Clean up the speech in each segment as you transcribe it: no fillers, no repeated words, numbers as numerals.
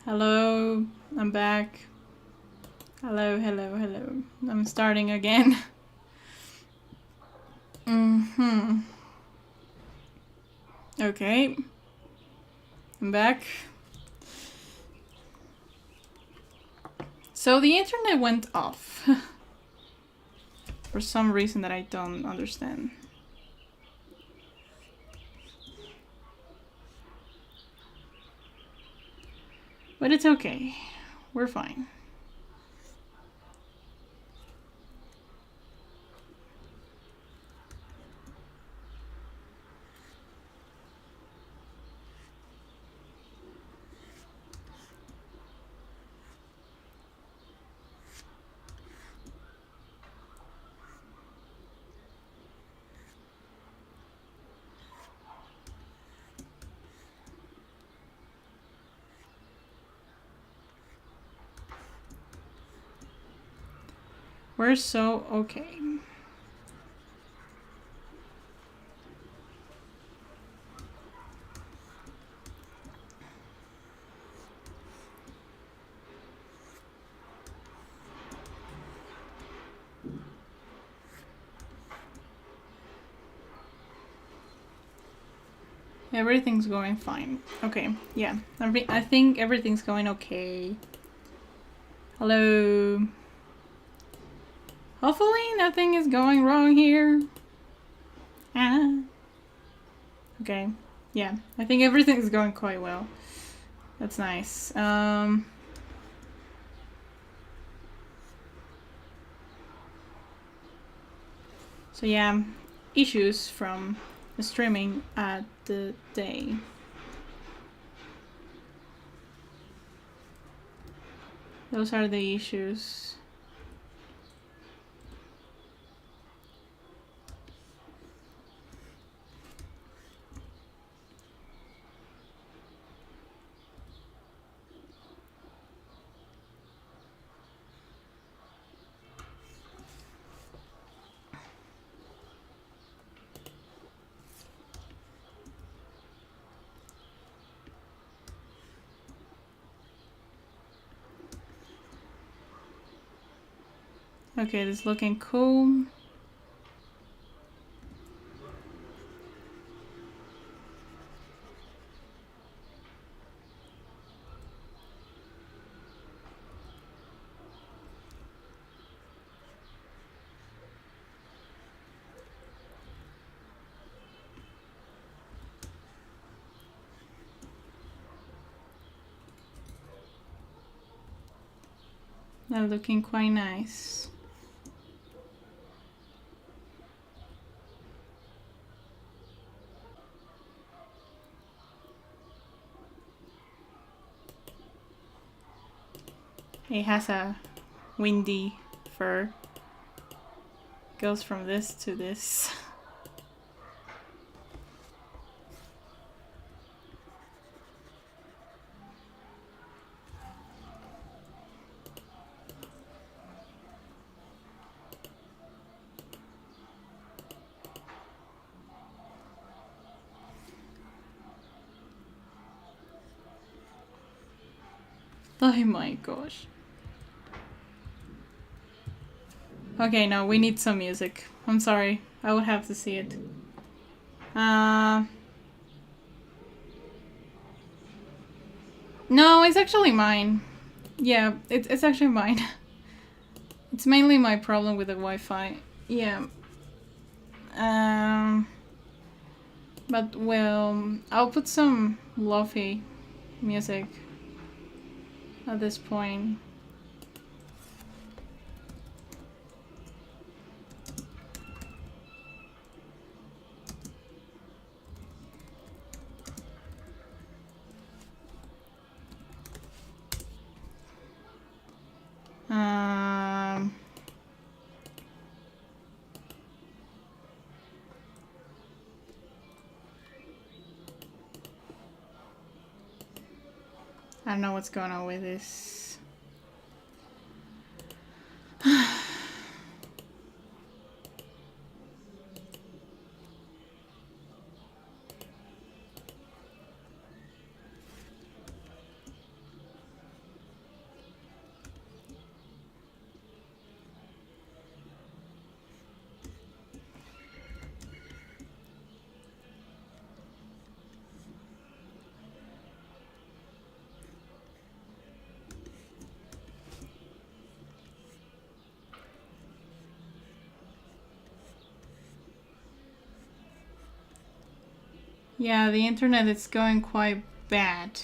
Hello, I'm back. Hello, hello, hello. I'm starting again. Okay, I'm back. So the internet went off. For some reason that I don't understand. But it's okay. We're fine. We're so okay. Everything's going fine. Okay, yeah. I think everything's going okay. Hello. Hopefully nothing is going wrong here. Ah. Okay. Yeah, I think everything's going quite well. That's nice. So yeah, issues from the streaming at the day. Those are the issues. Okay, this is looking cool. They're looking quite nice. It has a windy fur. Goes from this to this. Oh my gosh. Okay, no, we need some music. I'm sorry. I would have to see it. No, it's actually mine. Yeah, it's actually mine. It's mainly my problem with the Wi-Fi. Yeah. Um, but well, I'll put some lofi music at this point. I don't know what's going on with this. Yeah, the internet is going quite bad.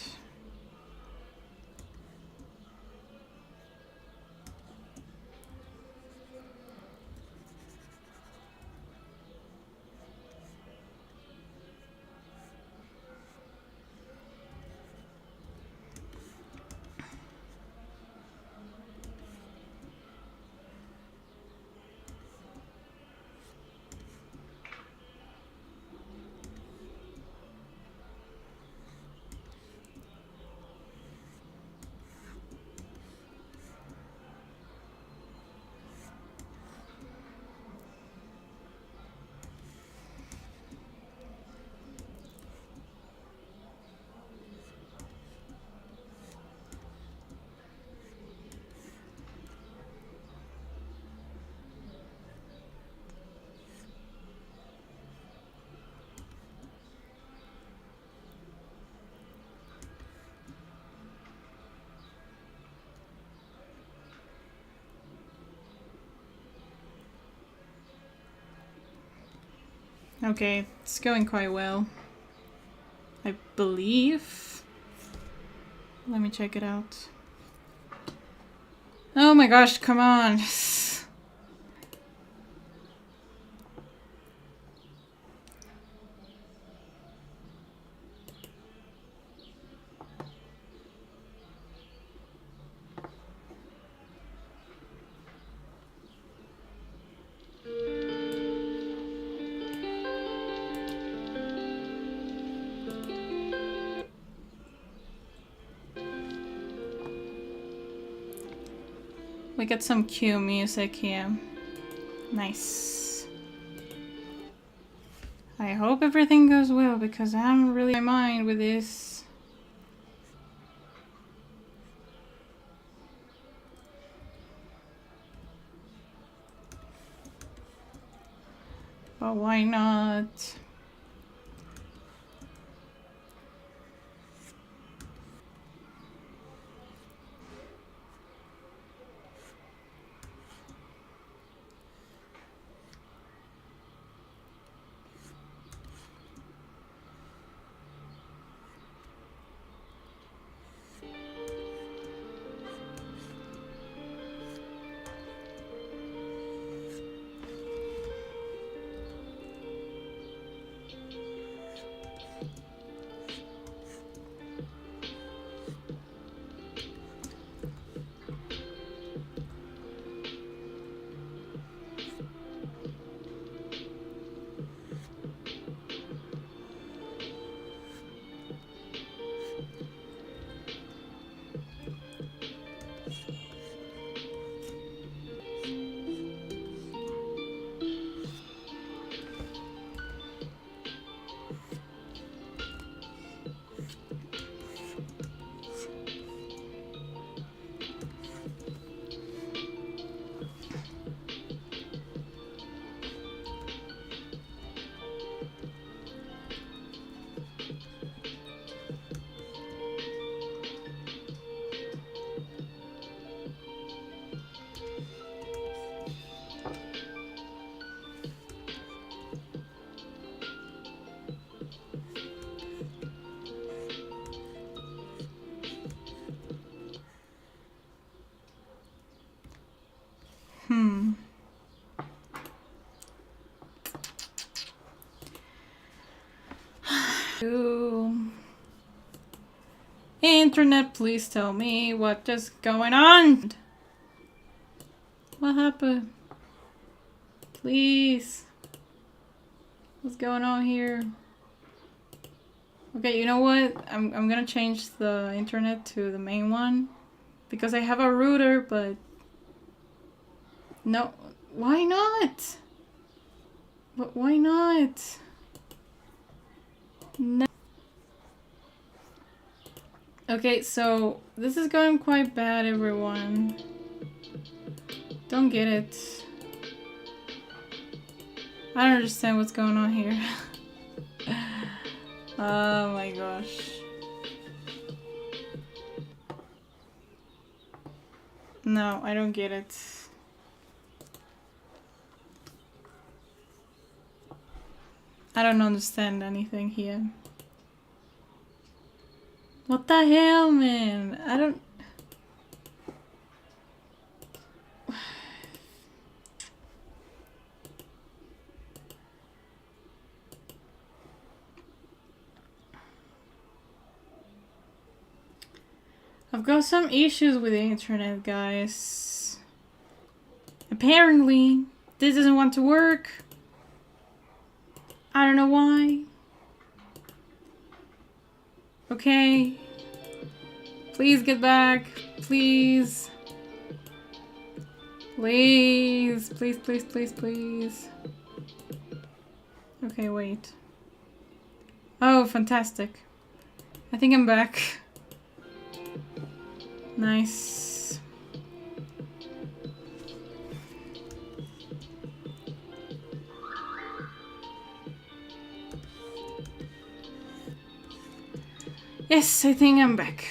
Okay, it's going quite well. I believe. Let me check it out. Oh my gosh, come on. We got some cue music here. Nice. I hope everything goes well because I'm really in my mind with this. But why not? Internet, please tell me what is going on. What happened? Please. What's going on here? Okay, you know what? I'm gonna change the internet to the main one because I have a router, but no, why not? But why not? No. Okay, so this is going quite bad, everyone. Don't get it. I don't understand what's going on here. Oh my gosh. No, I don't get it. I don't understand anything here. What the hell, man? I don't... I've got some issues with the internet, guys. Apparently, this doesn't want to work. I don't know why. Okay. Please get back. Please. Please. Please, please, please, please. Okay, wait. Oh, fantastic. I think I'm back. Nice. Yes, I think I'm back.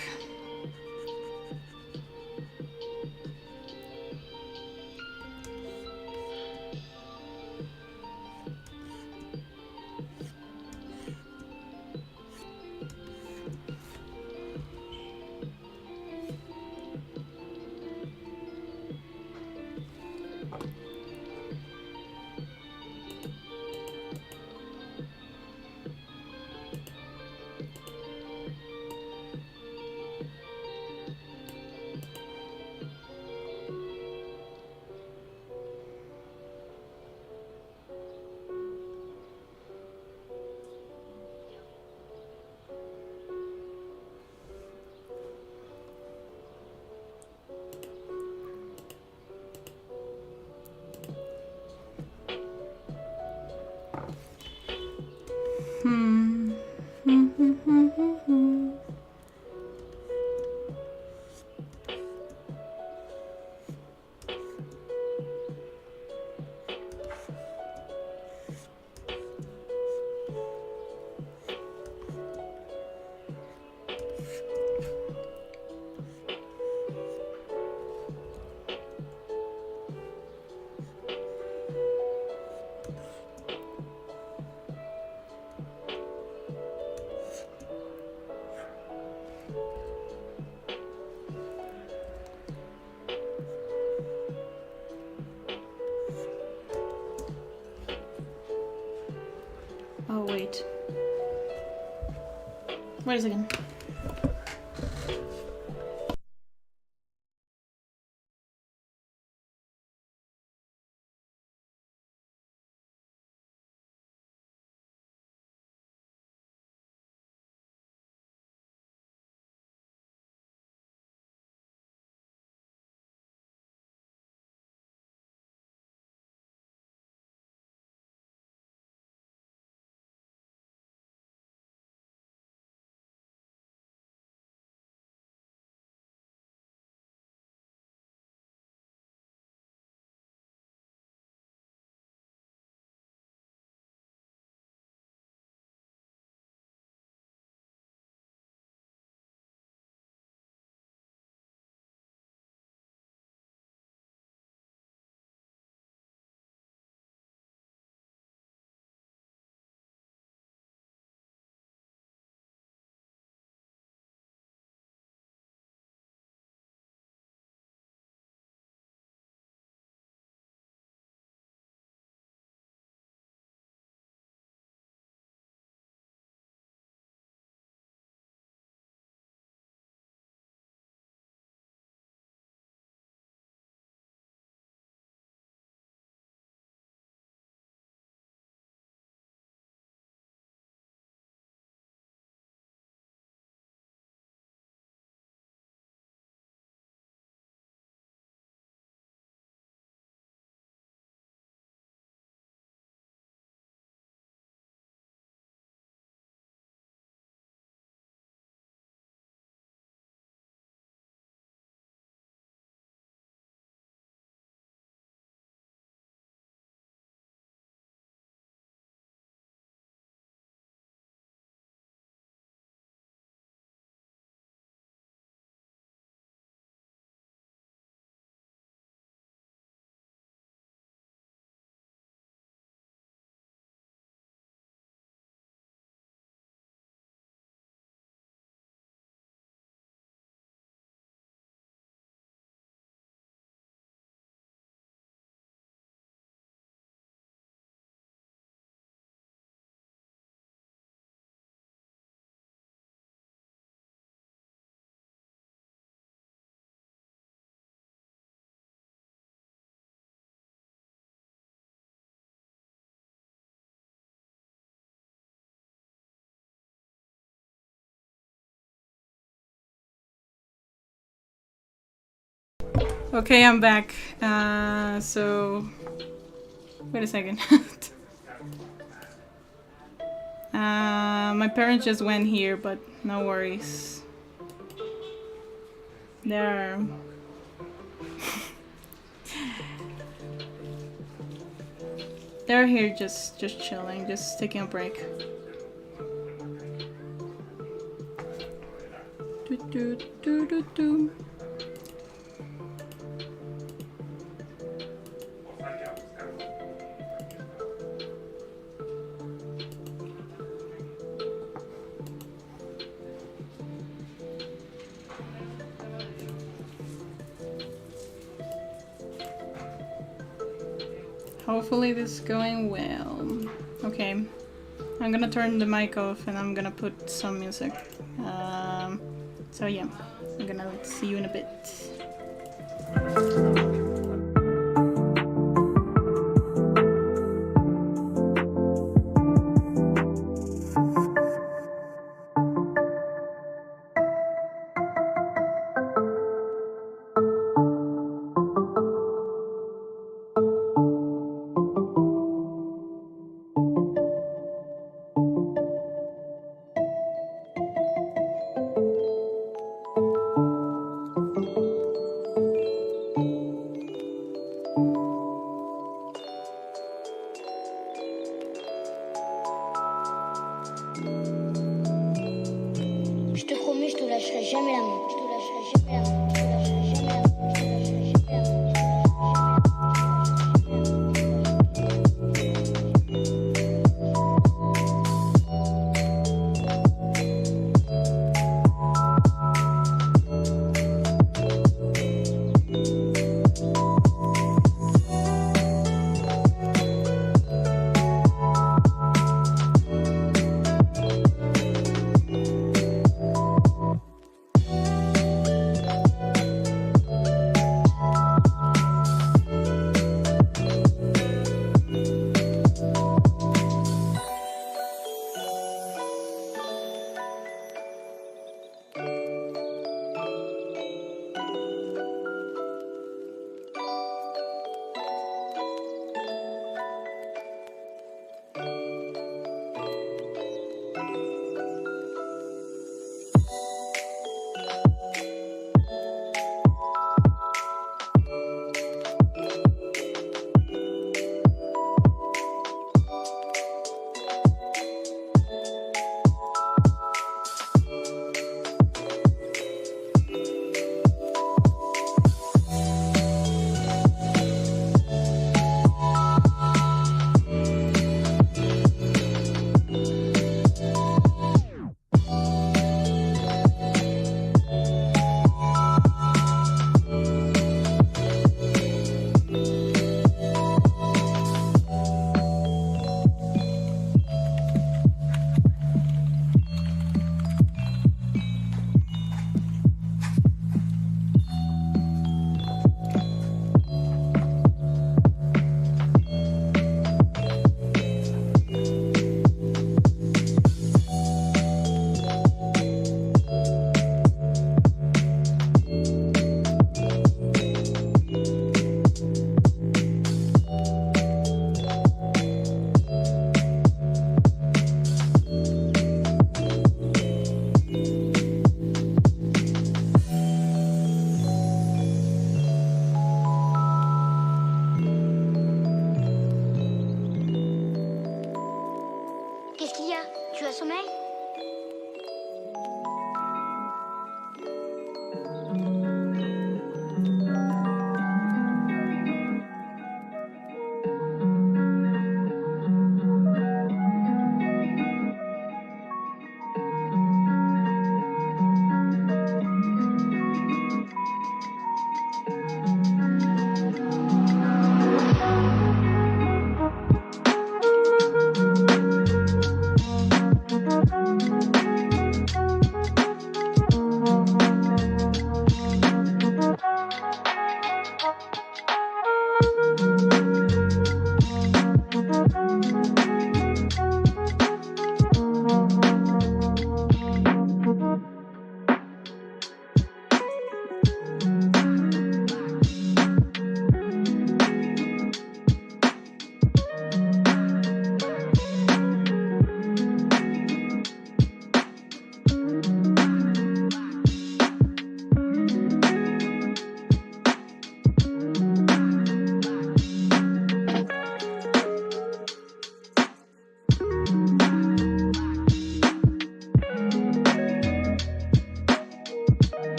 Oh, wait. Wait a second. Okay, I'm back. So wait a second. My parents just went here, but no worries. They're they're here just chilling, just taking a break. Do, do, do, do, do. Hopefully this is going well. Okay, I'm gonna turn the mic off and I'm gonna put some music. So yeah, I'm gonna see you in a bit. Je te promets, je te lâcherai jamais la main. Je te lâcherai jamais la main. Je te lâcherai jamais la main. Je te lâcherai jamais la main.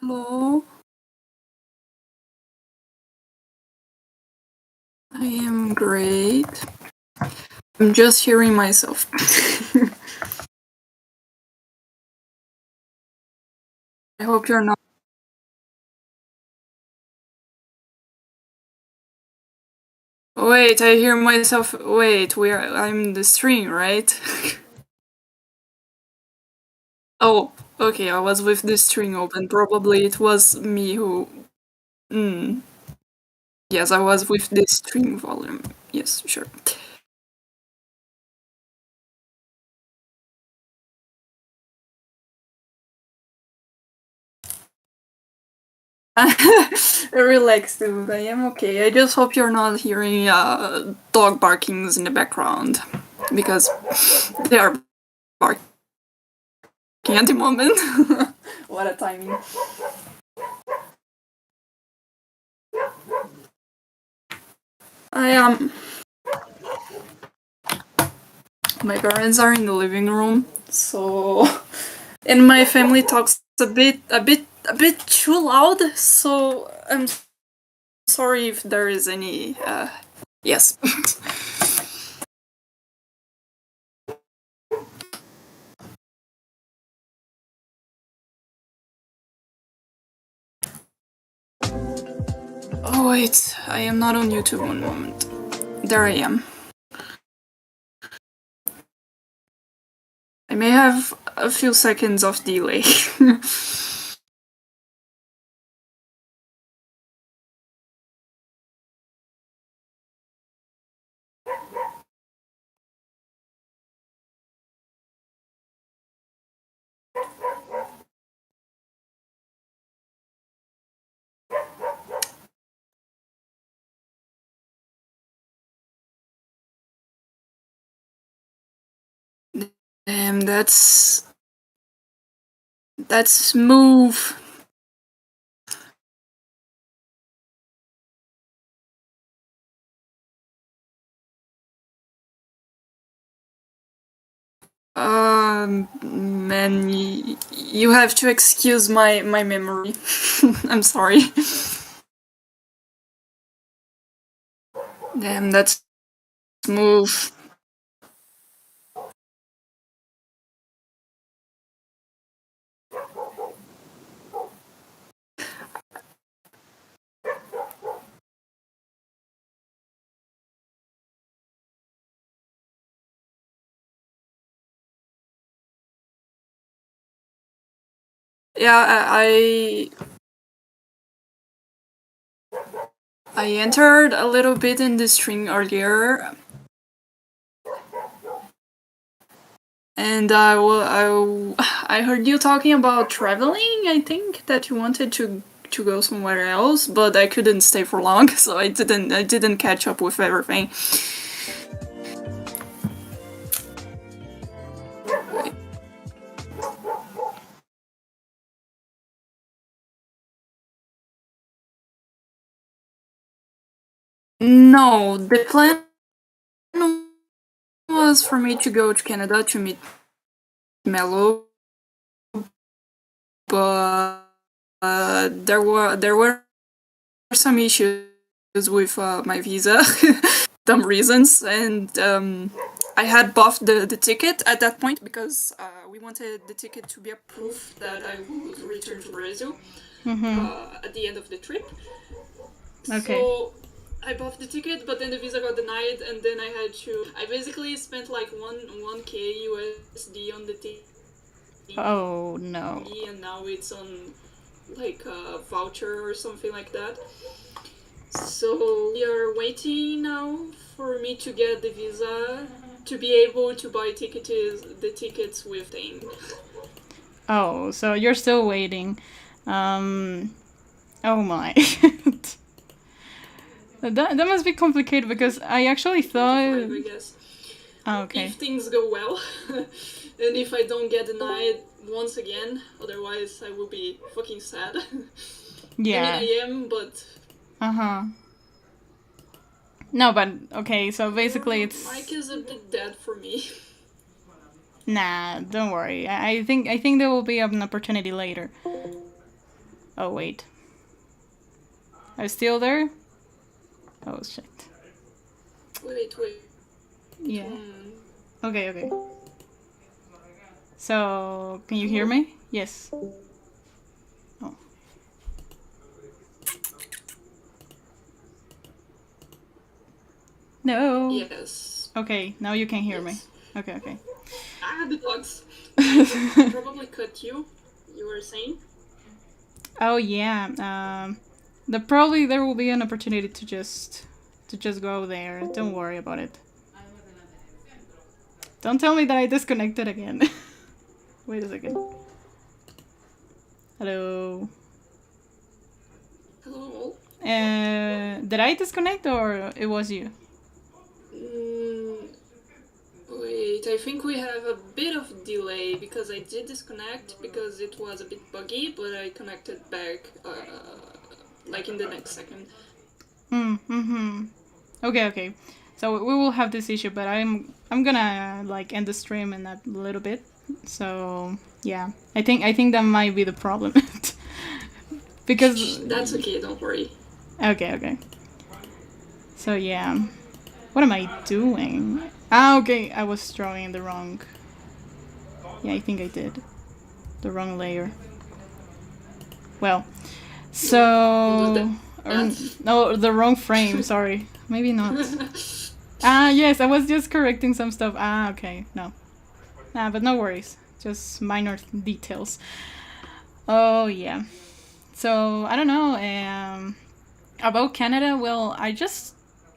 Hello. I am great. I'm just hearing myself. I hope you're not. Wait, I hear myself. Wait, I'm the string, right? Oh, okay, I was with the string open. Probably it was me who. Mm. Yes, I was with the string volume. Yes, sure. Relax, dude. I am okay. I just hope you're not hearing dog barkings in the background because they are barking at the moment. What a timing. I my parents are in the living room, so and my family talks a bit too loud, so I'm sorry if there is any yes. Oh wait, I am not on YouTube. One moment. There I am. I may have a few seconds of delay. Damn, that's smooth. Man, you have to excuse my memory. I'm sorry. Damn, that's smooth. Yeah, I entered a little bit in the stream earlier, and I heard you talking about traveling. I think that you wanted to go somewhere else, but I couldn't stay for long, so I didn't catch up with everything. No, the plan was for me to go to Canada to meet Mello, but there were some issues with my visa, dumb reasons, and I had bought the ticket at that point because we wanted the ticket to be a proof that I would return to Brazil at the end of the trip. Okay. So I bought the ticket, but then the visa got denied, and then I had to. I basically spent like 1k USD on the ticket. Oh no. And now it's on like a voucher or something like that. So we are waiting now for me to get the visa to be able to buy the tickets with thing. Oh, so you're still waiting. Oh my. That must be complicated because I actually thought. I guess. Oh, okay. If things go well, and if I don't get denied once again, otherwise I will be fucking sad. Yeah. I mean, I am, but. No, but okay. So basically, it's. Mike is a bit dead for me. Nah, don't worry. I think there will be an opportunity later. Oh wait. Are you still there? Oh shit. Wait. Yeah. Okay. So, can you hear me? Yes. Oh. No. Yes. Okay, now you can hear me. Okay. The dogs. I probably cut you. You were saying? Oh yeah. There will be an opportunity to just go there. Don't worry about it. Don't tell me that I disconnected again. Wait a second. Hello. Hello. Did I disconnect or it was you? Wait, I think we have a bit of delay because I did disconnect because it was a bit buggy, but I connected back like in the next second. Okay. So we will have this issue, but I'm gonna like end the stream in a little bit. So yeah, I think that might be the problem. Because that's okay, don't worry. Okay. So yeah, what am I doing? Okay, I was drawing the wrong. Yeah, I think I did the wrong layer. Well, so no, the wrong frame. Sorry, maybe not. Yes, I was just correcting some stuff. Okay, no. But no worries. Just minor details. Oh, yeah. So, I don't know. About Canada, well,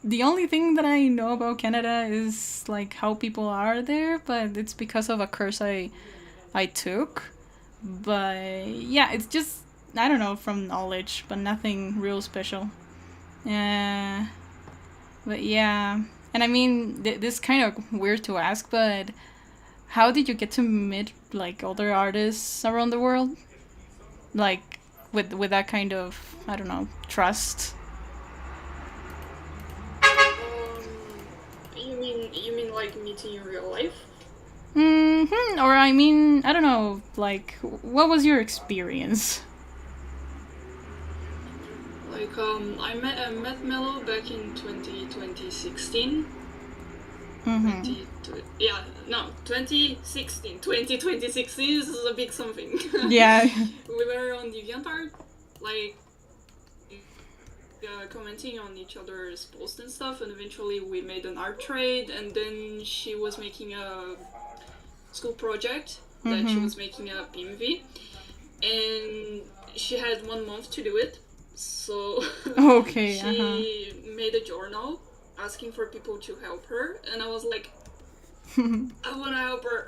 the only thing that I know about Canada is, like, how people are there, but it's because of a course I took. But, yeah, it's just, I don't know, from knowledge, but nothing real special. But, yeah. And I mean, this is kind of weird to ask, but how did you get to meet like other artists around the world, like with that kind of, I don't know, trust? You mean like meeting in real life? Or I mean, I don't know, like what was your experience? Like like I met Mello back in 2016. Mm-hmm. 2016. 2016 is a big something. Yeah. We were on DeviantArt, like commenting on each other's posts and stuff, and eventually we made an art trade, and then she was making a school project that she was making a PMV, and she had 1 month to do it, so Okay. she made a journal asking for people to help her, and I was like, I want to help her.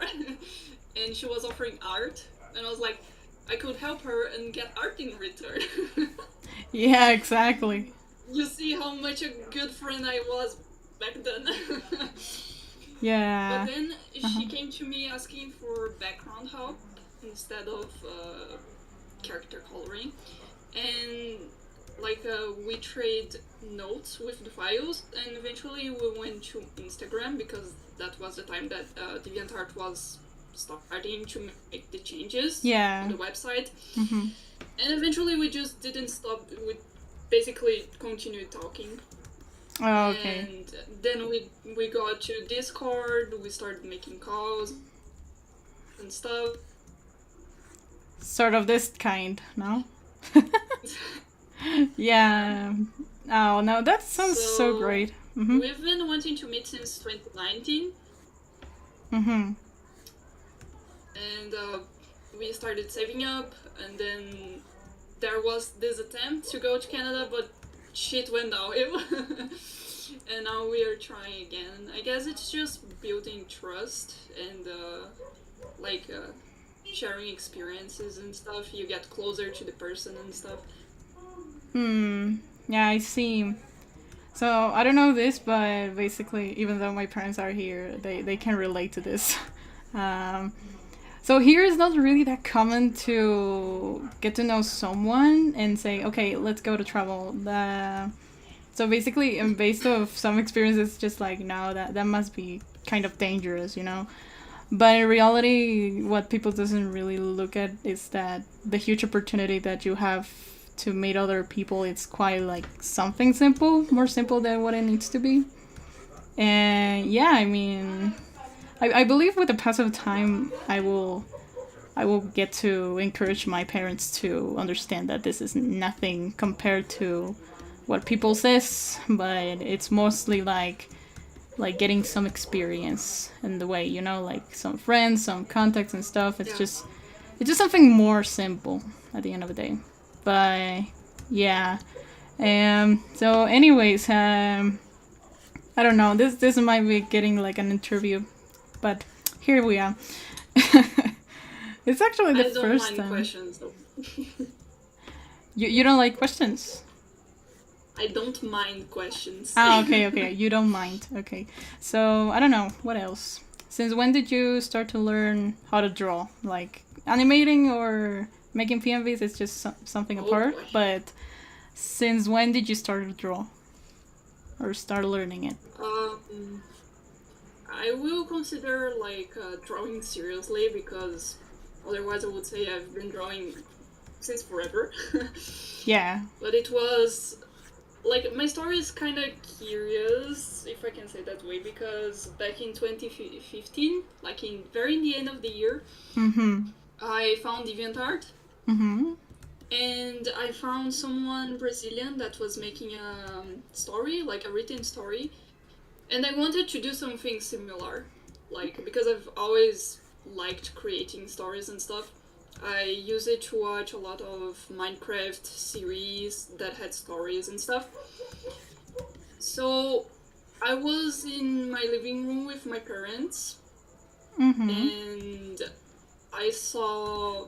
And she was offering art, and I was like, I could help her and get art in return. Yeah, exactly. You see how much a good friend I was back then. Yeah. But then she came to me asking for background help instead of character coloring, and like we trade notes with the files, and eventually we went to Instagram because that was the time that DeviantArt was starting to make the changes Yeah. on the website. And eventually we just didn't stop. We basically continued talking. Oh, okay. And then we got to Discord, we started making calls and stuff. Sort of this kind, no? Yeah. Oh, no, that sounds so great. We've been wanting to meet since 2019. Mm-hmm. And we started saving up, and then there was this attempt to go to Canada, but shit went downhill. And now we are trying again. I guess it's just building trust and sharing experiences and stuff. You get closer to the person and stuff. Yeah, I see. So, I don't know this, but basically, even though my parents are here, they can relate to this. So here is not really that common to get to know someone and say, okay, let's go to travel. So basically, based off some experiences, just like, no, that must be kind of dangerous, you know? But in reality, what people doesn't really look at is that the huge opportunity that you have to meet other people, it's quite like something simple, more simple than what it needs to be. And yeah, I mean, I believe with the pass of time, I will get to encourage my parents to understand that this is nothing compared to what people says, but it's mostly like getting some experience in the way, you know, like some friends, some contacts and stuff. It's just something more simple at the end of the day. But yeah. So anyways, I don't know. This might be getting like an interview, but here we are. It's actually the first time. I don't mind questions though. You don't like questions? I don't mind questions. Okay. You don't mind. Okay. So, I don't know. What else? Since when did you start to learn how to draw? Like, animating or making PMVs is just something apart. Boy. But since when did you start to draw? Or start learning it? I will consider like drawing seriously, because otherwise I would say I've been drawing since forever. Yeah. But it was like, my story is kind of curious, if I can say that way, because back in 2015, like in the end of the year, I found DeviantArt. And I found someone Brazilian that was making a story, like a written story, and I wanted to do something similar, like, because I've always liked creating stories and stuff. I used it to watch a lot of Minecraft series that had stories and stuff. So I was in my living room with my parents, and I saw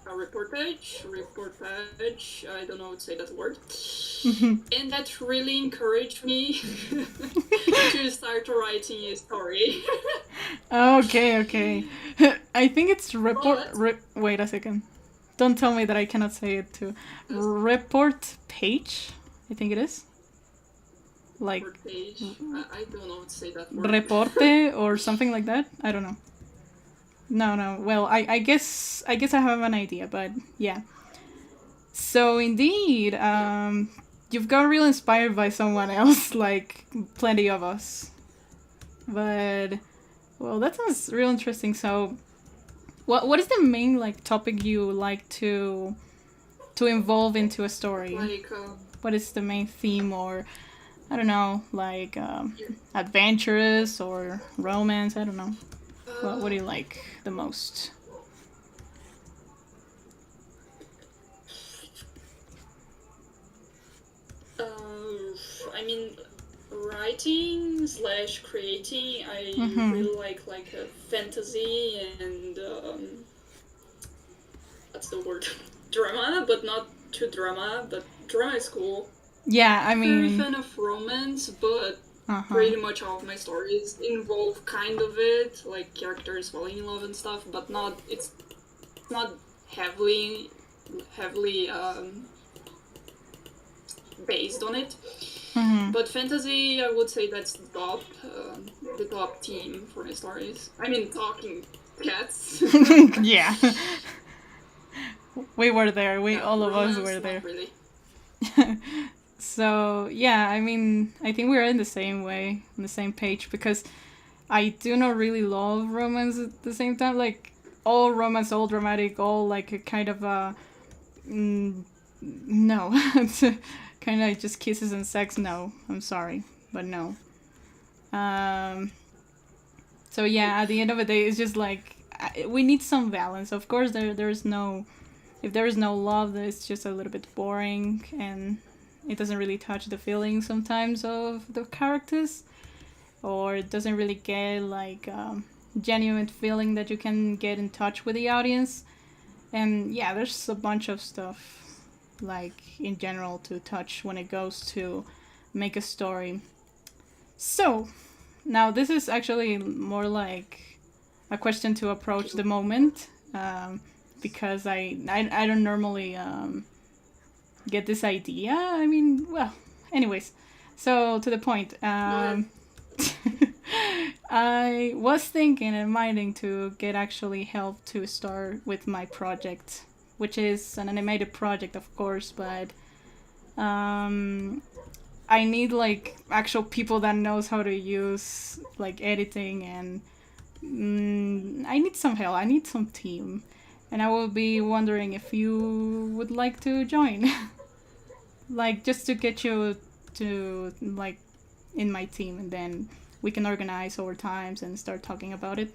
a reportage, I don't know how to say that word, and that really encouraged me to start writing a story. Okay. I think it's wait a second. Don't tell me that I cannot say it too. Report page, I think it is. Like Page. I don't know how to say that word. reporte or something like that. I don't know. No. Well, I guess I have an idea, but yeah. So indeed, you've got real inspired by someone else, like plenty of us. But well, that sounds real interesting. So, what is the main like topic you like to involve into a story? Like, What is the main theme, or I don't know, like adventurous or romance? I don't know. What do you like the most? I mean, writing slash creating. I really like fantasy and what's the word? Drama, but not too drama. But drama is cool. Yeah, I Very mean, fan of romance, but uh-huh. pretty much all of my stories involve kind of it, like characters falling in love and stuff, but not. It's not heavily based on it. But fantasy, I would say that's the top team for my stories. I mean, talking cats. Yeah. We were there. All of us Romance, were not there. really. So yeah, I mean, I think we're in the same way, on the same page, because I do not really love romance at the same time. Like all romance, all dramatic, all like a kind of no, it's kind of just kisses and sex. No, I'm sorry, but no. So yeah, at the end of the day, it's just like we need some balance. Of course, there's no, if there is no love, then it's just a little bit boring, and it doesn't really touch the feelings sometimes of the characters, or it doesn't really get like genuine feeling that you can get in touch with the audience. And yeah, there's a bunch of stuff like in general to touch when it goes to make a story. So now this is actually more like a question to approach the moment, because I don't normally get this idea. I mean, well, anyways, so to the point. I was thinking and minding to get actually help to start with my project, which is an animated project, of course, but I need like actual people that knows how to use like editing, and I need some help. I need some team, and I will be wondering if you would like to join, like just to get you to like in my team, and then we can organize over times and start talking about it.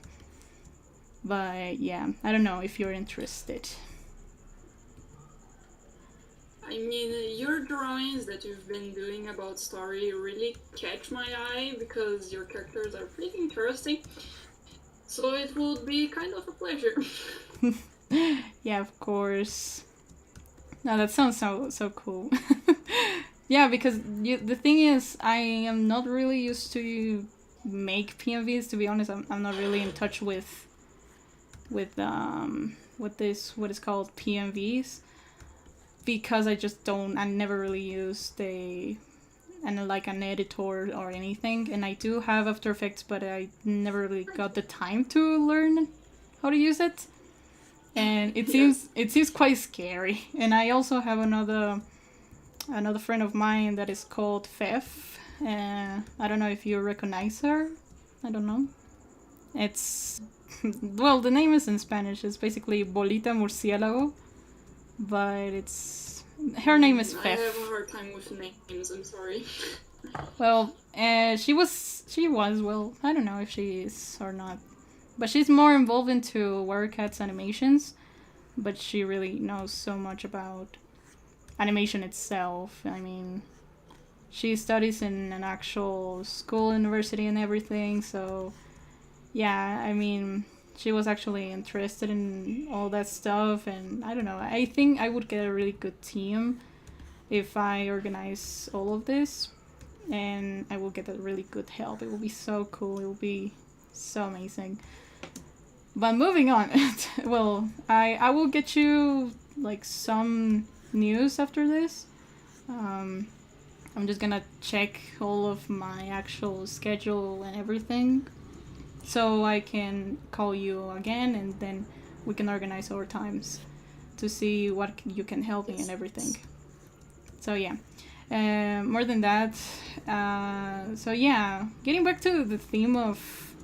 But yeah, I don't know if you're interested. I mean, your drawings that you've been doing about story really catch my eye because your characters are pretty interesting. So it would be kind of a pleasure. Yeah, of course. No, that sounds so cool. Yeah, because the thing is, I am not really used to make PMVs. To be honest, I'm not really in touch with what is called PMVs, because I never really used an editor or anything, and I do have After Effects, but I never really got the time to learn how to use it, and it seems quite scary. And I also have another friend of mine that is called Fef. I don't know if you recognize her. I don't know. It's well, the name is in Spanish. It's basically Bolita Murciélago, but her name is Fef. I have a hard time with names. I'm sorry. Well, she was well. I don't know if she is or not, but she's more involved into WereCats animations. But she really knows so much about animation itself. I mean, she studies in an actual school, university, and everything. So, yeah, I mean, she was actually interested in all that stuff, and I don't know. I think I would get a really good team if I organize all of this, and I will get a really good help. It will be so cool. It will be so amazing. But moving on, well, I will get you like some news after this. I'm just gonna check all of my actual schedule and everything, so I can call you again, and then we can organize our times to see what you can help me and everything. So yeah, More than that, so yeah, getting back to the theme of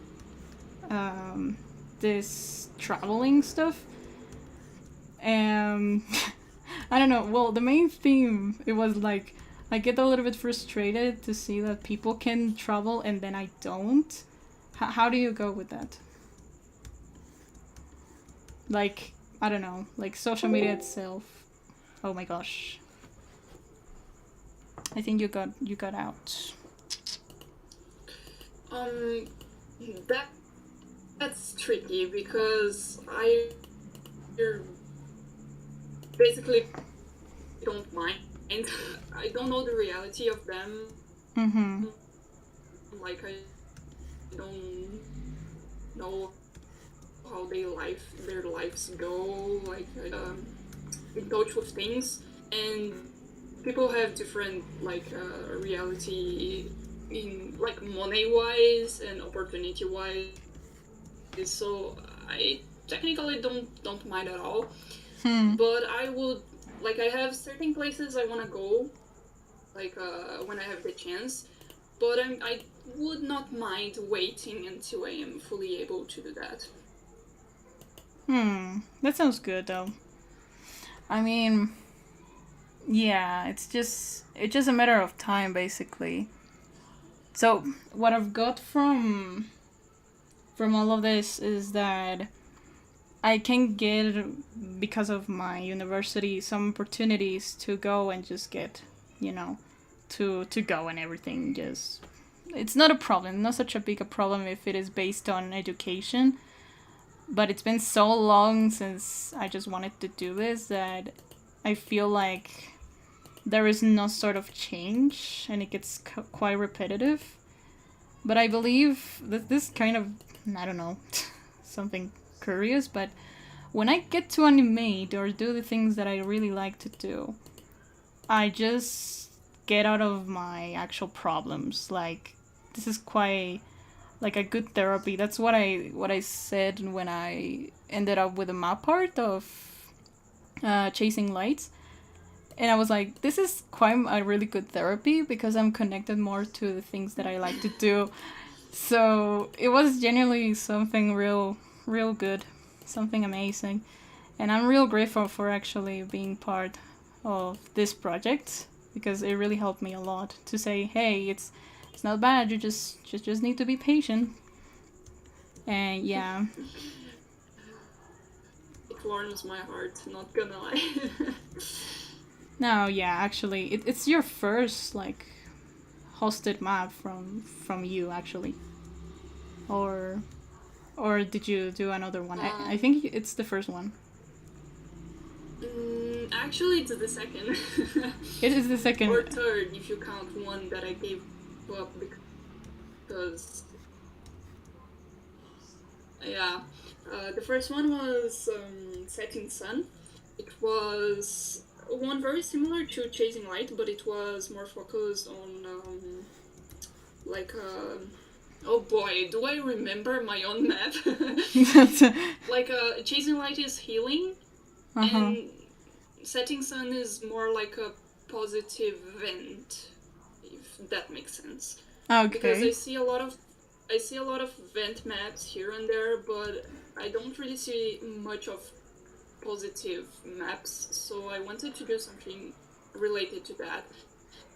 this traveling stuff. I don't know. Well, the main theme, it was like I get a little bit frustrated to see that people can travel and then I don't. How do you go with that? Like, I don't know, like social media itself. Oh my gosh. I think you got out. That that's tricky because I basically don't mind. I don't know the reality of them. Mm-hmm. Like I don't know how their lives go. Like in touch with things, and people have different reality in like money wise and opportunity wise. So I technically don't mind at all. But I would I have certain places I want to go when I have the chance, but I would not mind waiting until I am fully able to do that. That sounds good though. I mean, yeah, it's just a matter of time basically. So what I've got from all of this is that I can get, because of my university, some opportunities to go and just get, to go and everything. Just, it's not a problem, not such a big a problem if it is based on education. But it's been so long since I just wanted to do this that I feel like there is no sort of change and it gets quite repetitive. But I believe that this kind of, I don't know, something curious, but when I get to animate or do the things that I really like to do, I just get out of my actual problems. Like, this is quite like a good therapy. That's what I said when I ended up with the map part of Chasing Lights. And I was like, this is quite a really good therapy because I'm connected more to the things that I like to do. So it was genuinely something real good, something amazing. And I'm real grateful for actually being part of this project because it really helped me a lot to say, hey, it's not bad, you just need to be patient. And yeah. It warms my heart, not gonna lie. No, yeah, actually, it's your first hosted map from you actually, or did you do another one? I think it's the first one. Actually, it's the second. It is the second. Or third, if you count one that I gave up because yeah, the first one was Setting Sun. It was one very similar to Chasing Light, but it was more focused on oh boy, do I remember my own map? Chasing Light is healing, and Setting Sun is more like a positive vent, if that makes sense. Okay. Because I see a lot of vent maps here and there, but I don't really see much of positive maps, so I wanted to do something related to that.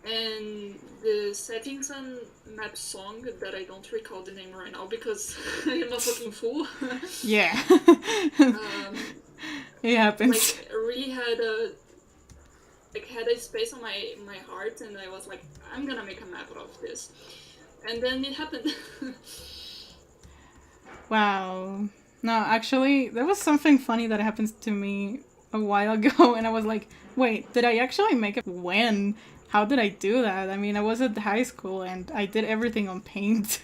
And the Setting Sun map song that I don't recall the name right now because I am a fucking fool. Yeah. It happens. Really had a space on my heart, and I was like, I'm gonna make a map out of this. And then it happened. Wow. No, actually, there was something funny that happened to me a while ago, and I was like, wait, did I actually make it? When? How did I do that? I mean, I was at high school, and I did everything on Paint.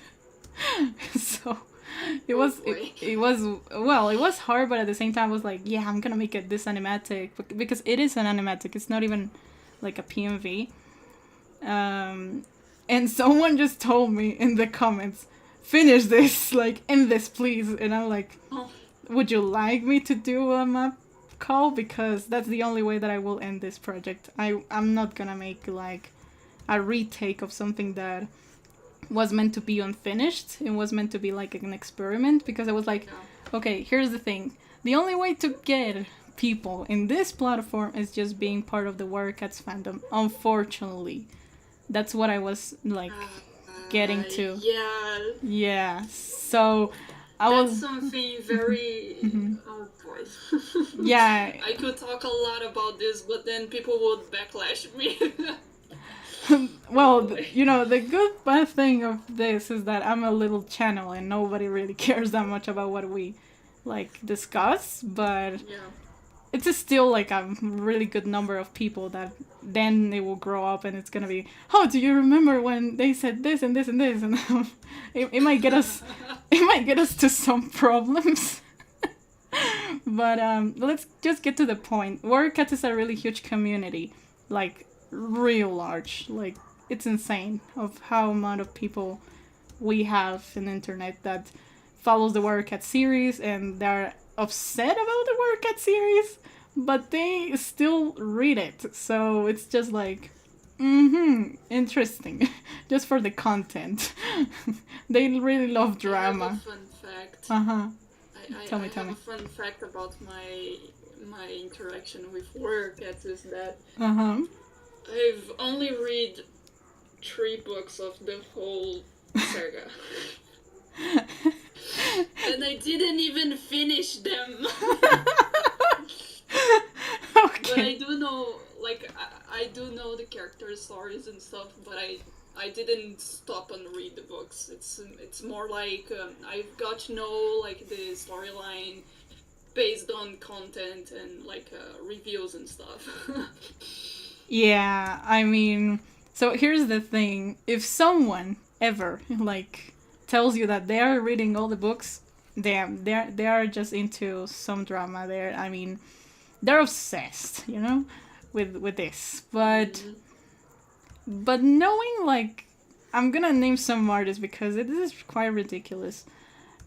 So, it was hard, but at the same time, I was like, yeah, I'm gonna make it this animatic, because it is an animatic, it's not even like a PMV. And someone just told me in the comments, finish this, end this please. And I'm like, would you like me to do a map call? Because that's the only way that I will end this project. I'm not gonna make a retake of something that was meant to be unfinished. It was meant to be like an experiment, because I was like, okay, here's the thing. The only way to get people in this platform is just being part of the Warrior Cats fandom. Unfortunately, that's what I was like getting to. Yeah, Yeah. So I that's was. something very. Oh boy. Yeah. I could talk a lot about this, but then people would backlash me. Well, you know, the good bad thing of this is that I'm a little channel and nobody really cares that much about what we like discuss, but Yeah. it's still like a really good number of people that then they will grow up and it's gonna be, oh, do you remember when they said this and this and this, and it might get us to some problems. But let's just get to the point. Warrior Cats is a really huge community, like real large. Like it's insane of how amount of people we have in the internet that follows the Warrior Cat series, and they're upset about the Warrior Cat series, but they still read it. So it's just like, interesting, just for the content. They really love I drama. have a fun fact. Tell me. I have a fun fact about my interaction with Warrior Cats is that I've only read 3 books of the whole saga. And I didn't even finish them. Okay. But I do know, like, I do know the character stories and stuff, but I didn't stop and read the books. It's more like I've got to know like the storyline based on content and like reviews and stuff. Yeah, I mean, so here's the thing. If someone ever like tells you that they are reading all the books, damn, they are just into some drama there. I mean, they're obsessed, you know, with this. But knowing, like, I'm gonna name some artists because this is quite ridiculous.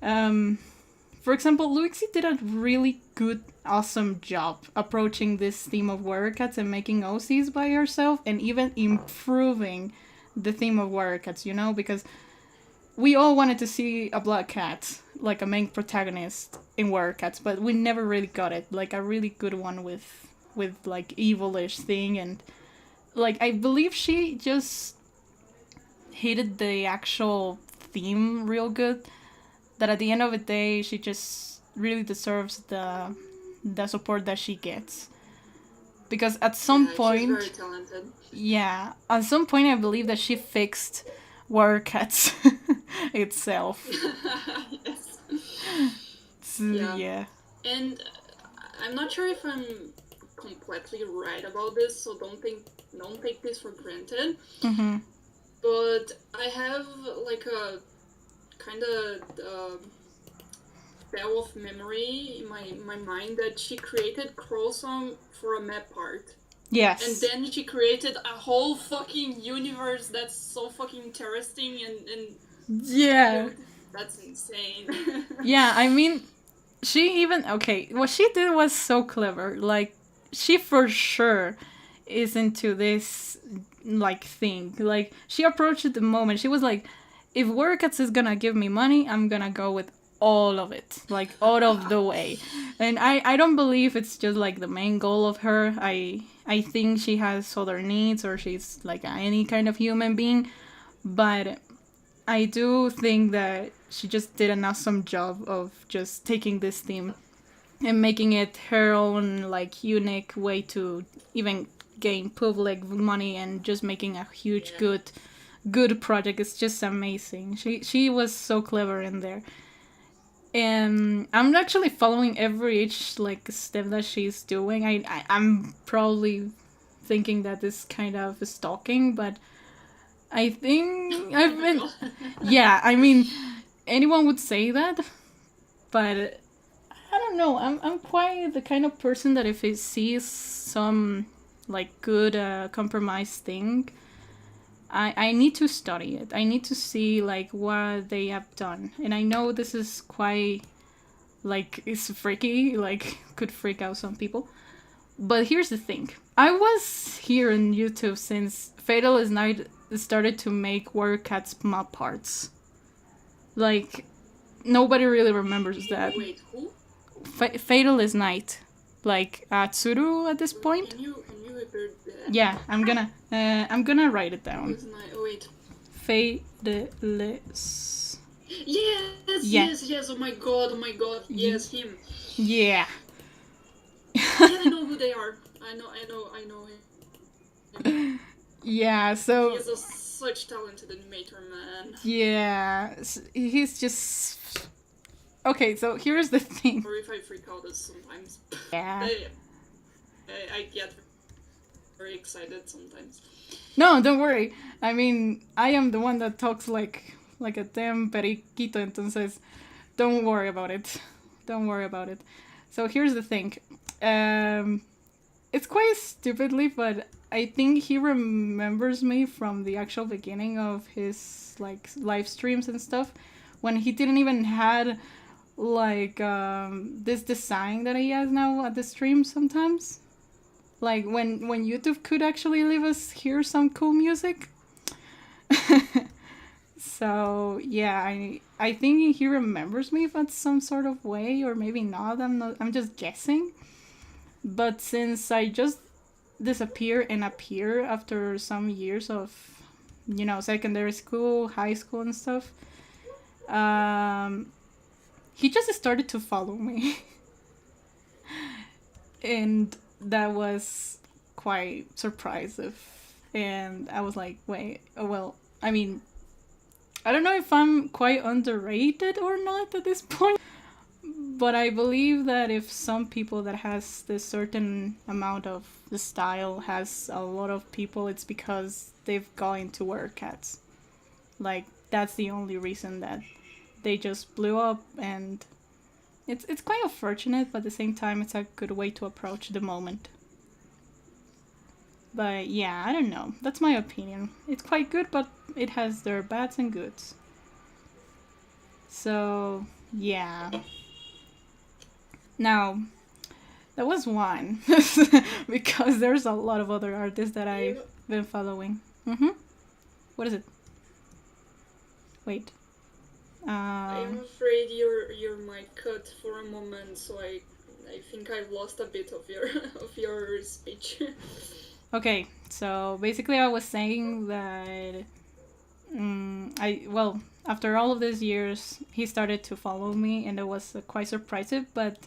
For example, Luixie did a really good, awesome job approaching this theme of Warrior Cats and making OCs by herself, and even improving the theme of Warrior Cats, you know, because we all wanted to see a black cat, like a main protagonist in Warrior Cats, but we never really got it, like a really good one with like evilish thing, and like I believe she just hated the actual theme real good, that at the end of the day she just really deserves the support that she gets, because at some point, She's very talented. yeah, at some point I believe that she fixed Warrior Cats itself. Yes. So, Yeah. yeah. And I'm not sure if I'm completely right about this, so don't take this for granted. But I have like a kind of spell of memory in my mind that she created Crow Song for a map art. Yes. And then she created a whole fucking universe that's so fucking interesting and yeah. that's insane. Yeah, I mean, she even, okay, what she did was so clever. Like, she for sure is into this, like, thing. Like, she approached it the moment. She was like, if Warrior Cats is gonna give me money, I'm gonna go with all of it. Like, out of the way. And I don't believe it's just, like, the main goal of her. I think she has other needs, or she's, like, any kind of human being. But I do think that she just did an awesome job of just taking this theme and making it her own, like, unique way to even gain public money, and just making a huge good project. It's just amazing. She was so clever in there. And I'm actually following each like step that she's doing. I'm probably thinking that this kind of stalking, but I think I've been, yeah, I mean, anyone would say that, but I don't know. I'm quite the kind of person that if it sees some like good compromise thing, I need to study it. I need to see like what they have done. And I know this is quite like, it's freaky, like could freak out some people. But here's the thing. I was here on YouTube since Fatal is Night started to make Warrior Cat's map parts. Like, nobody really remembers that. Wait, who? Fatal is Night. Like, Tsuru at this point. Can you repeat that? Yeah, I'm gonna write it down. Wait. Fatalists. Yes, Yeah. yes. Oh my god. Yes, him. Yeah. Yeah, I know who they are. I know him. Yeah, so He's such talented animator, man. yeah, he's just okay. So here's the thing. Or if I freak out sometimes. Yeah. I get very excited sometimes. No, don't worry. I mean, I am the one that talks like a damn periquito. Entonces, don't worry about it. Don't worry about it. So here's the thing. It's quite stupidly, but I think he remembers me from the actual beginning of his like live streams and stuff, when he didn't even had like this design that he has now at the stream sometimes. Like when YouTube could actually leave us hear some cool music. So yeah, I think he remembers me in some sort of way, or maybe not. I'm just guessing. But since I just disappear and appear after some years of, secondary school, high school and stuff, he just started to follow me. And that was quite surprising. And I was like, wait, well, I mean, I don't know if I'm quite underrated or not at this point. But I believe that if some people that has this certain amount of the style has a lot of people, it's because they've gone to Warrior Cats. Like, that's the only reason that they just blew up, and it's quite unfortunate, but at the same time it's a good way to approach the moment. But yeah, I don't know. That's my opinion. It's quite good, but it has their bads and goods. So, yeah. Now, that was one. Because there's a lot of other artists that I've been following. What is it? Wait. I'm afraid your mic cut for a moment, so I think I've lost a bit of your speech. Okay, so basically I was saying that after all of these years, he started to follow me, and it was quite surprising. But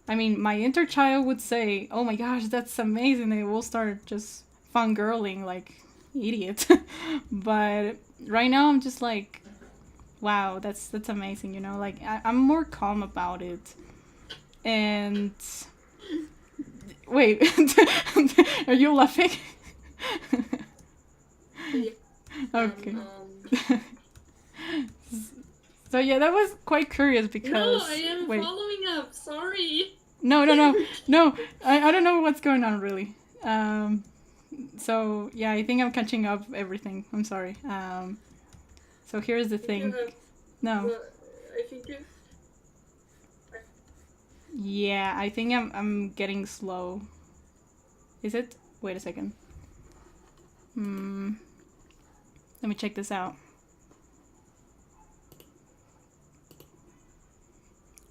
I mean, my inner child would say, "Oh my gosh, that's amazing!" They will start just fangirling like idiot. But right now, I'm just like, "Wow, that's amazing!" Like I'm more calm about it. And wait, are you laughing? Okay. So yeah, that was quite curious because... No, I am following up. Sorry. No. I don't know what's going on really. So yeah, I think I'm catching up everything. I'm sorry. So here's the thing. No. I think you... Yeah, I think I'm getting slow. Is it? Wait a second. Let me check this out.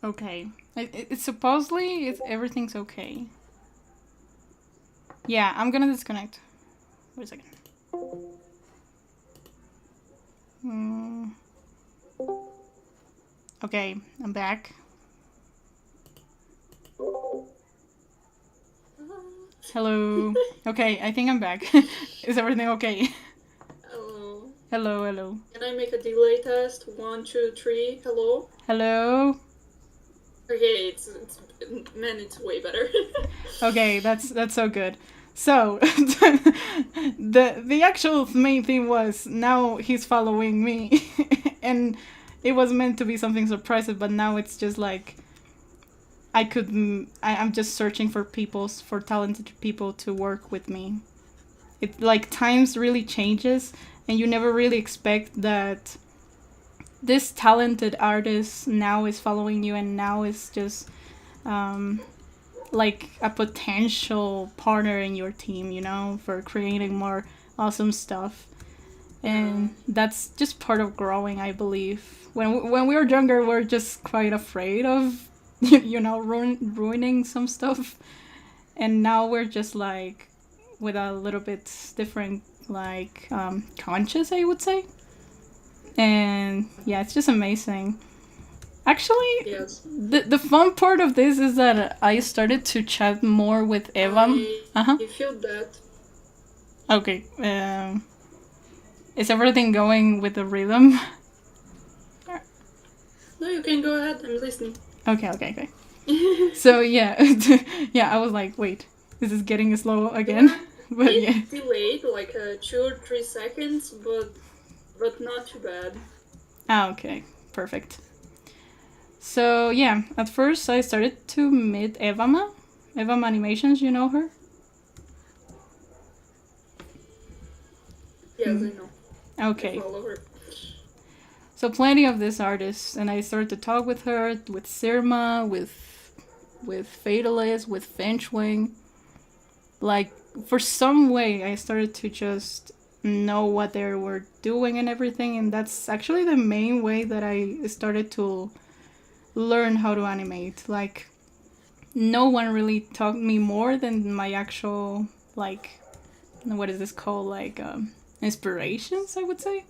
Okay. It's supposedly everything's okay. Yeah, I'm gonna disconnect. Wait a second. Okay, I'm back. Hello. Okay, I think I'm back. Is everything okay? Hello. Can I make a delay test? 1, 2, 3. Hello. Hello. Okay, it's way better. Okay, that's so good. So the actual main thing was now he's following me, and it was meant to be something surprising, but now it's just like I'm just searching for talented people to work with me. It like times really changes, and you never really expect that this talented artist now is following you, and now is just like a potential partner in your team, you know, for creating more awesome stuff. And that's just part of growing, I believe. When we were younger, we're just quite afraid of, you know, ruining some stuff. And now we're just like with a little bit different, like, conscious, I would say. And yeah, it's just amazing. Actually, Yes. the fun part of this is that I started to chat more with Eva. Uh-huh. I feel that. Okay. Is everything going with the rhythm? No, you can go ahead. I'm listening. Okay. So yeah, yeah. I was like, wait, this is getting slow again. But yeah. It's delayed, like 2 or 3 seconds, but not too bad. Okay, perfect. So yeah, at first I started to meet Evama Animations. You know her? Yes, I know. I Okay. follow her. So plenty of these artists, and I started to talk with her, with Sirma, with Fatalist, with Finchwing. Like, for some way, I started to just know what they were doing and everything, and that's actually the main way that I started to learn how to animate. Like, no one really taught me more than my actual, like, what is this called? Like, inspirations, I would say,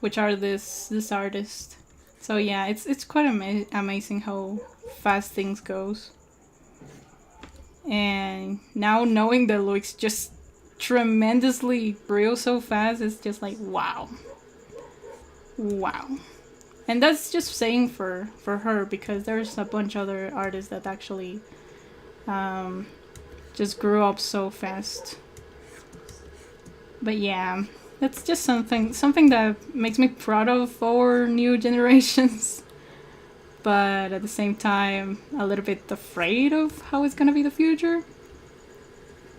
which are this artist. So yeah, it's quite amazing how fast things goes. And now knowing that Luis just tremendously grew so fast, it's just like wow. And that's just saying for her, because there's a bunch of other artists that actually just grew up so fast. But yeah, that's just something that makes me proud of our new generations. But at the same time, a little bit afraid of how it's gonna be the future.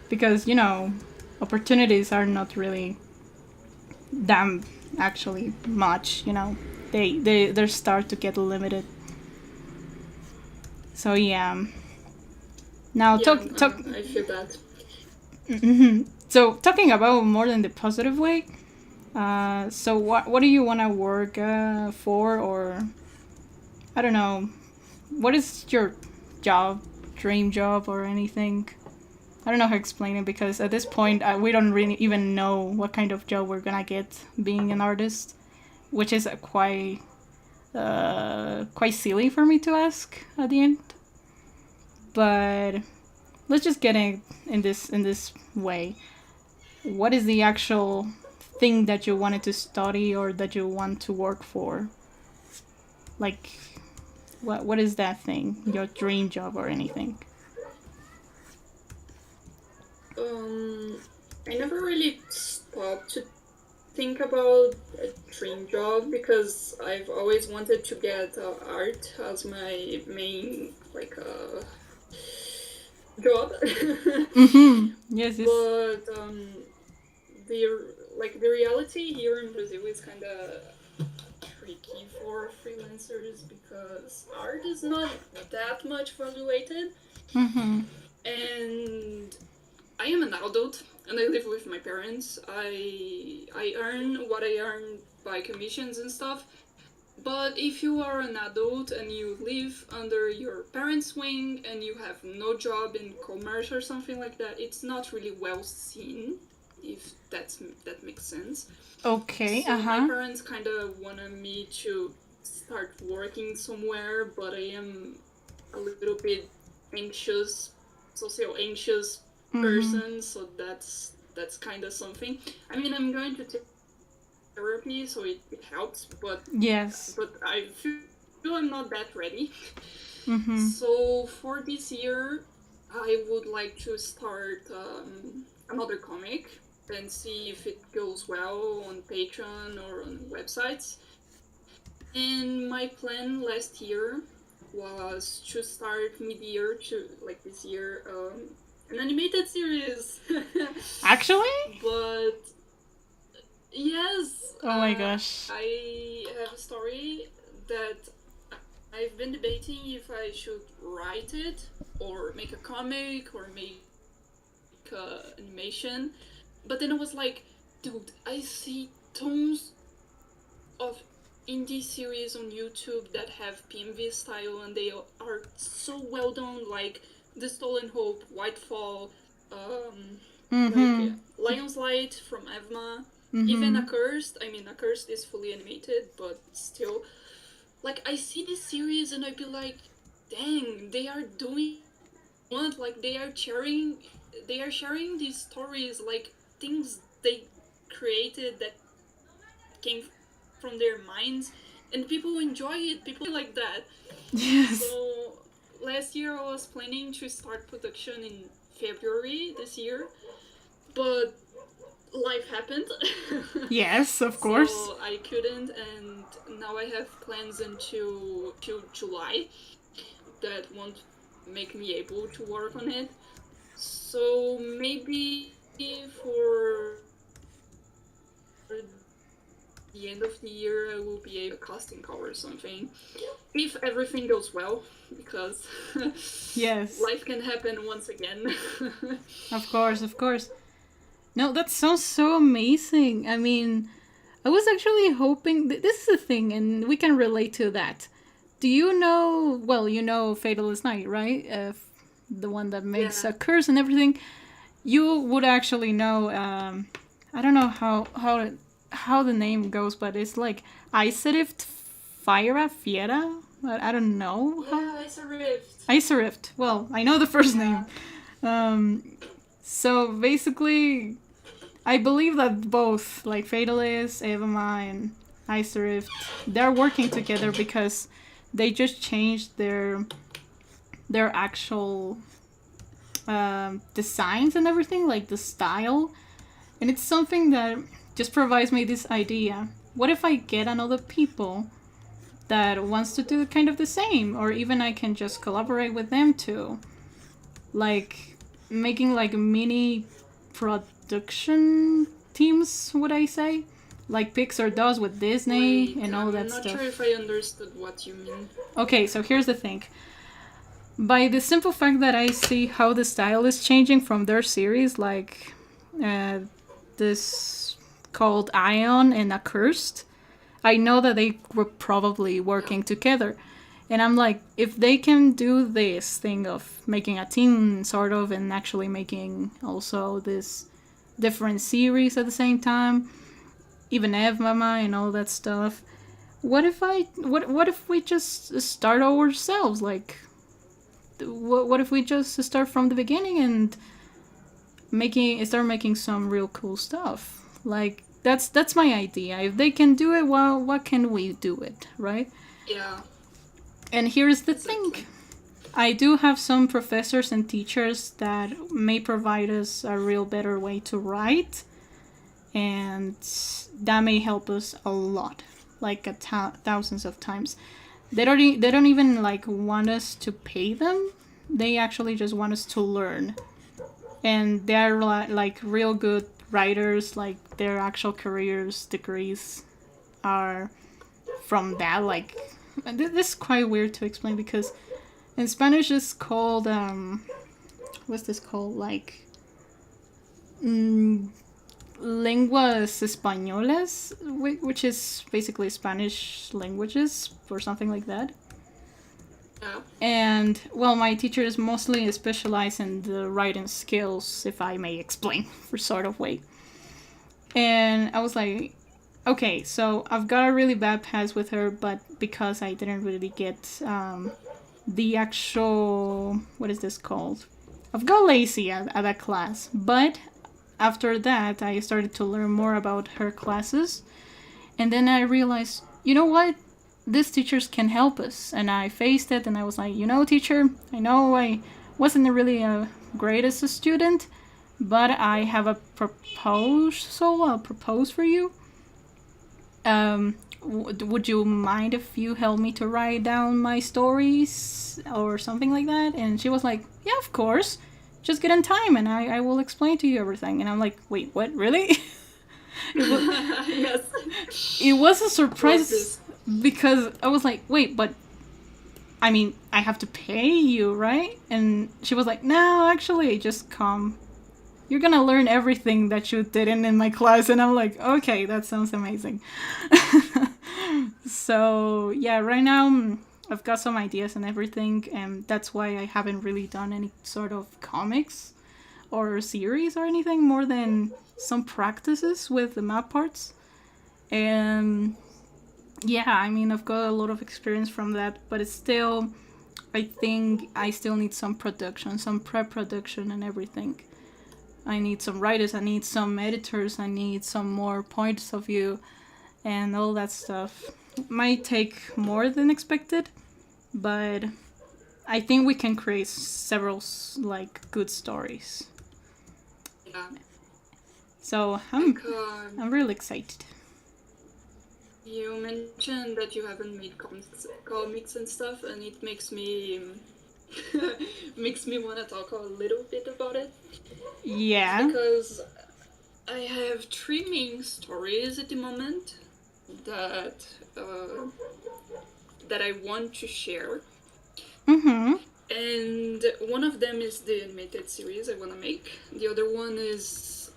Because, you know, opportunities are not really damn actually much, you know. They start to get limited. So yeah. Now Yeah, talk. I feel that. So talking about more than the positive way. So what do you want to work for, or I don't know, what is your job, dream job, or anything? I don't know how to explain it, because at this point we don't really even know what kind of job we're gonna get being an artist, which is quite silly for me to ask at the end. But let's just get in this way. What is the actual thing that you wanted to study or that you want to work for? Like, what is that thing? Your dream job or anything? I never really stopped to think about a dream job because I've always wanted to get art as my main job. Yes. But the reality here in Brazil is kind of tricky for freelancers because art is not that much valuated. And I am an adult and I live with my parents. I earn what I earn by commissions and stuff. But if you are an adult and you live under your parents' wing and you have no job in commerce or something like that, it's not really well seen, if that makes sense. Okay, so my parents kind of wanted me to start working somewhere, but I am a little bit anxious, anxious person, so that's kind of something. I mean, I'm going to take therapy, so it helps, but yes, but I feel I'm not that ready. So for this year, I would like to start another comic and see if it goes well on Patreon or on websites. And my plan last year was to start mid-year to like this year an animated series. Actually? But yes. Oh my gosh. I have a story that I've been debating if I should write it or make a comic or make animation, but then I was like, dude, I see tons of indie series on YouTube that have PMV style and they are so well done, like The Stolen Hope, Whitefall, like Lion's Light from Evma, even Accursed. I mean, Accursed is fully animated, but still, like I see this series and I'd be like, dang, they are doing what? Like they are sharing these stories, like things they created that came from their minds, and people enjoy it. People like that. Yes. So last year I was planning to start production in February this year, but life happened. Yes, of course. So I couldn't, and now I have plans until July that won't make me able to work on it. So maybe for the end of the year I will be a casting call or something. If everything goes well, because Yes. life can happen once again. Of course, of course. No, that sounds so amazing. I mean, I was actually hoping this is a thing, and we can relate to that. Do you know? Well, you know Fatalist Night, right? The one that makes Yeah. a curse and everything. You would actually know. I don't know how the name goes, but it's like Iserift Fira Fiera. I don't know. Yeah, it's a rift. Iserift. Well, I know the first name. So basically, I believe that both, like Fatalist, Evama, and Iserift, they're working together because they just changed their actual designs and everything, like the style. And it's something that just provides me this idea. What if I get another people that wants to do kind of the same? Or even I can just collaborate with them too. Like making like mini production teams, would I say? Like Pixar does with Disney and all that stuff. I'm not sure if I understood what you mean. Okay, so here's the thing. By the simple fact that I see how the style is changing from their series, like this called Ion and Accursed, I know that they were probably working together. And I'm like, if they can do this thing of making a team, sort of, and actually making also this different series at the same time, even Evmama and all that stuff, what if we just start ourselves? Like, what if we just start from the beginning and start making some real cool stuff? Like, that's my idea. If they can do it, well, what can we do it, right? Yeah. And here's the thing. I do have some professors and teachers that may provide us a real better way to write, and that may help us a lot, like thousands of times. They don't even like want us to pay them. They actually just want us to learn, and they're like real good writers. Like their actual careers degrees are from that. Like this is quite weird to explain because in Spanish it's called what's this called, like lenguas españolas, which is basically Spanish languages or something like that. Yeah. And well, my teacher is mostly specialized in the writing skills, if I may explain, for sort of way. And I was like, okay, so I've got a really bad pass with her, but because I didn't really get the actual, what is this called? I've got lazy at that class, but after that I started to learn more about her classes, and then I realized, you know what? These teachers can help us. And I faced it and I was like, you know, teacher, I know I wasn't really a great as a student, but I have a proposal. I'll propose for you. Would you mind if you help me to write down my stories or something like that? And she was like, yeah, of course. Just get in time and I will explain to you everything. And I'm like, wait, what? Really? Yes. It was a surprise because I was like, wait, but I mean, I have to pay you, right? And she was like, no, actually, just come. You're gonna learn everything that you didn't in my class. And I'm like, okay, that sounds amazing. So, yeah, right now I've got some ideas and everything. And that's why I haven't really done any sort of comics or series or anything more than some practices with the map parts. And yeah, I mean, I've got a lot of experience from that, but it's still, I think I still need some production, some pre-production and everything. I need some writers, I need some editors, I need some more points of view and all that stuff. It might take more than expected, but I think we can create several like good stories. Yeah. So Like, I'm really excited. you mentioned that you haven't made comics and stuff, and it makes me makes me want to talk a little bit about it. Yeah. Because I have 3 main stories at the moment that that I want to share. Mm-hmm. And one of them is the animated series I want to make. The other one is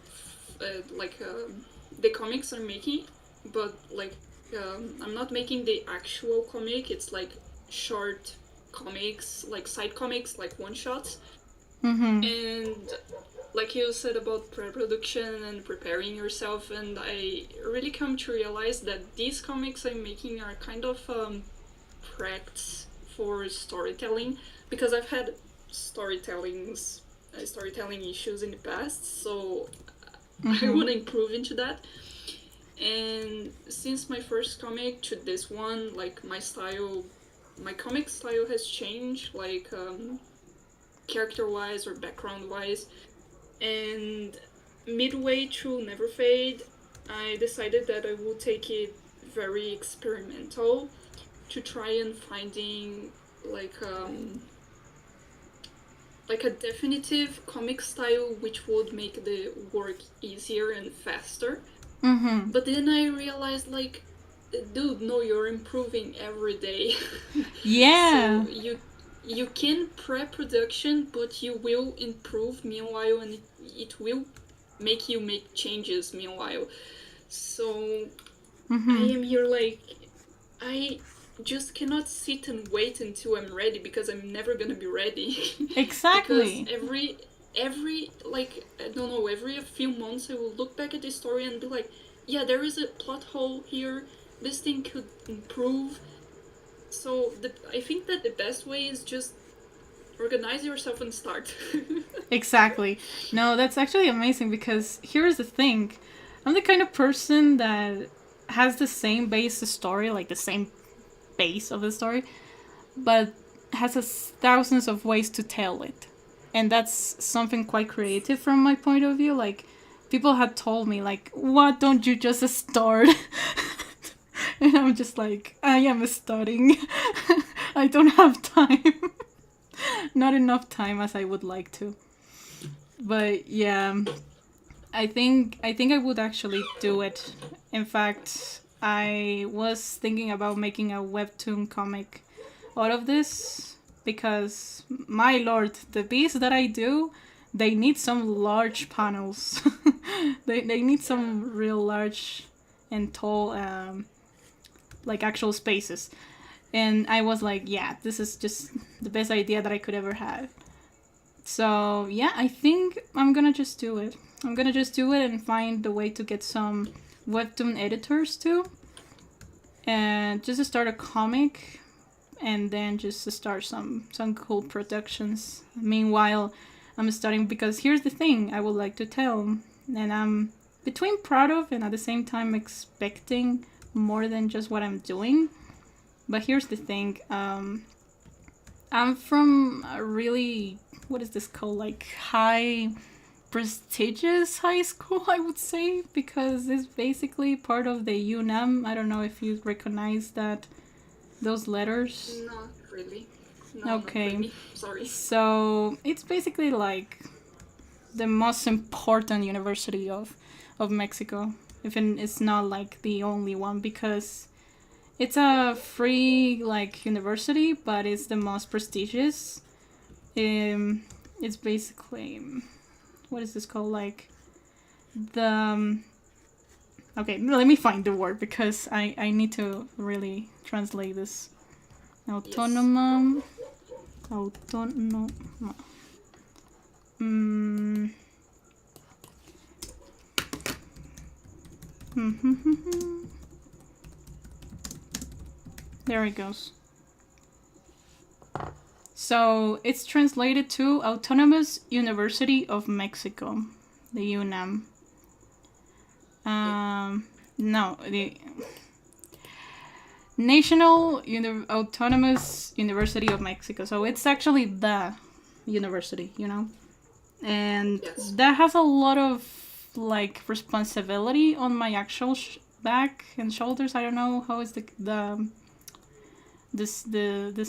the comics I'm making, but like I'm not making the actual comic. It's like short comics, like side comics, like one shots. Mm-hmm. And like you said about pre-production and preparing yourself, and I really come to realize that these comics I'm making are kind of prepped for storytelling, because I've had storytelling issues in the past, so I want to improve into that. And since my first comic to this one, like my comic style has changed, like character-wise or background-wise. And midway through Never Fade, I decided that I would take it very experimental to try and finding like a definitive comic style which would make the work easier and faster. Mm-hmm. But then I realized, like, dude, no, you're improving every day. Yeah. So you can pre-production, but you will improve meanwhile, and it will make you make changes meanwhile. So I am here like, I just cannot sit and wait until I'm ready, because I'm never gonna be ready. Exactly. Because every like, I don't know, every few months I will look back at this story and be like, yeah, there is a plot hole here, this thing could improve. So I think that the best way is just organize yourself and start. Exactly. No, that's actually amazing, because here's the thing. I'm the kind of person that has the same base of story, like the same base of the story, but has thousands of ways to tell it. And that's something quite creative from my point of view. Like, people had told me, like, why don't you just start? And I'm just like, I am studying. I don't have time. Not enough time as I would like to. But yeah, I think I would actually do it. In fact, I was thinking about making a webtoon comic out of this, because my lord, the beats that I do, they need some large panels. they need some real large and tall like actual spaces. And I was like, yeah, this is just the best idea that I could ever have. So yeah, I think I'm gonna just do it. I'm gonna just do it and find the way to get some webtoon editors too, and just to start a comic, and then just to start some cool productions. Meanwhile, I'm studying, because here's the thing I would like to tell, and I'm between proud of and at the same time expecting more than just what I'm doing. But here's the thing, I'm from a really, what is this called, like high prestigious high school, I would say, because it's basically part of the UNAM. I don't know if you recognize those letters. Not really. No, Okay. not really. Sorry. So it's basically like the most important university of Mexico, even it's not like the only one, because It's a free like university, but it's the most prestigious. It's basically what is this called? Like the okay, let me find the word because I need to really translate this. Autonomous. Autonom. Mm. There it goes. So it's translated to Autonomous University of Mexico, the UNAM. No, the Autonomous University of Mexico. So it's actually the university, you know? And Yes. that has a lot of like responsibility on my actual back and shoulders. I don't know how is this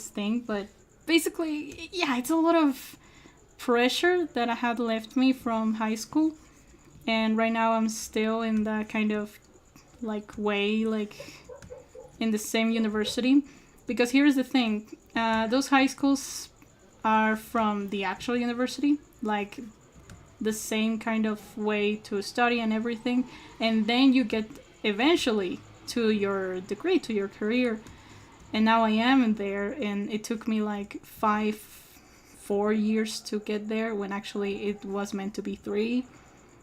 thing, but basically, yeah, it's a lot of pressure that I had left me from high school, and right now I'm still in that kind of like way, like in the same university. Because here's the thing, those high schools are from the actual university, like the same kind of way to study and everything, and then you get eventually to your degree, to your career. And now I am there, and it took me like 4 years to get there when actually it was meant to be 3.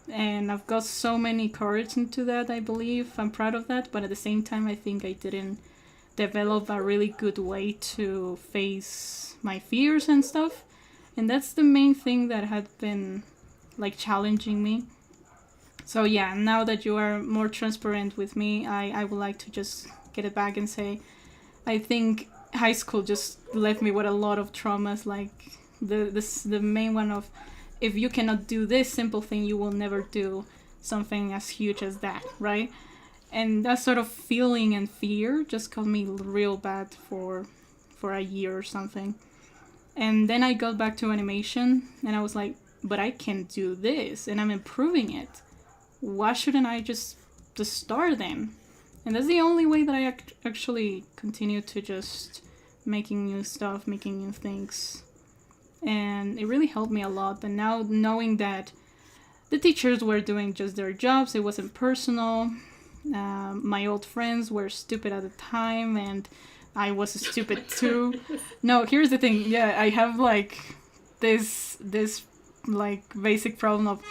And I've got so many courage into that, I believe. I'm proud of that, but at the same time, I think I didn't develop a really good way to face my fears and stuff. And that's the main thing that had been like challenging me. So yeah, now that you are more transparent with me, I would like to just get it back and say, I think high school just left me with a lot of traumas, like the main one of, if you cannot do this simple thing, you will never do something as huge as that, right? And that sort of feeling and fear just got me real bad for a year or something. And then I got back to animation, and I was like, but I can do this, and I'm improving it. Why shouldn't I just start then? And that's the only way that I actually continue to just making new stuff, making new things. And it really helped me a lot. And now knowing that the teachers were doing just their jobs, it wasn't personal. My old friends were stupid at the time, and I was stupid too. No, here's the thing. Yeah, I have like this like basic problem of,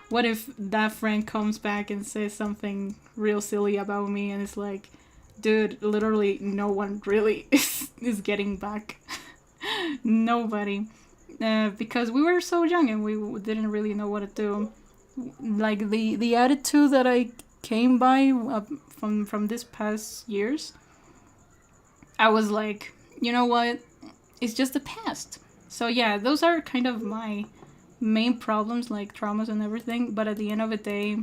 what if that friend comes back and says something real silly about me, and it's like, dude, literally no one really is getting back. Nobody. Because we were so young and we didn't really know what to do. Like the attitude that I came by from this past years, I was like, you know what? It's just the past. So yeah, those are kind of my main problems, like traumas and everything. But at the end of the day,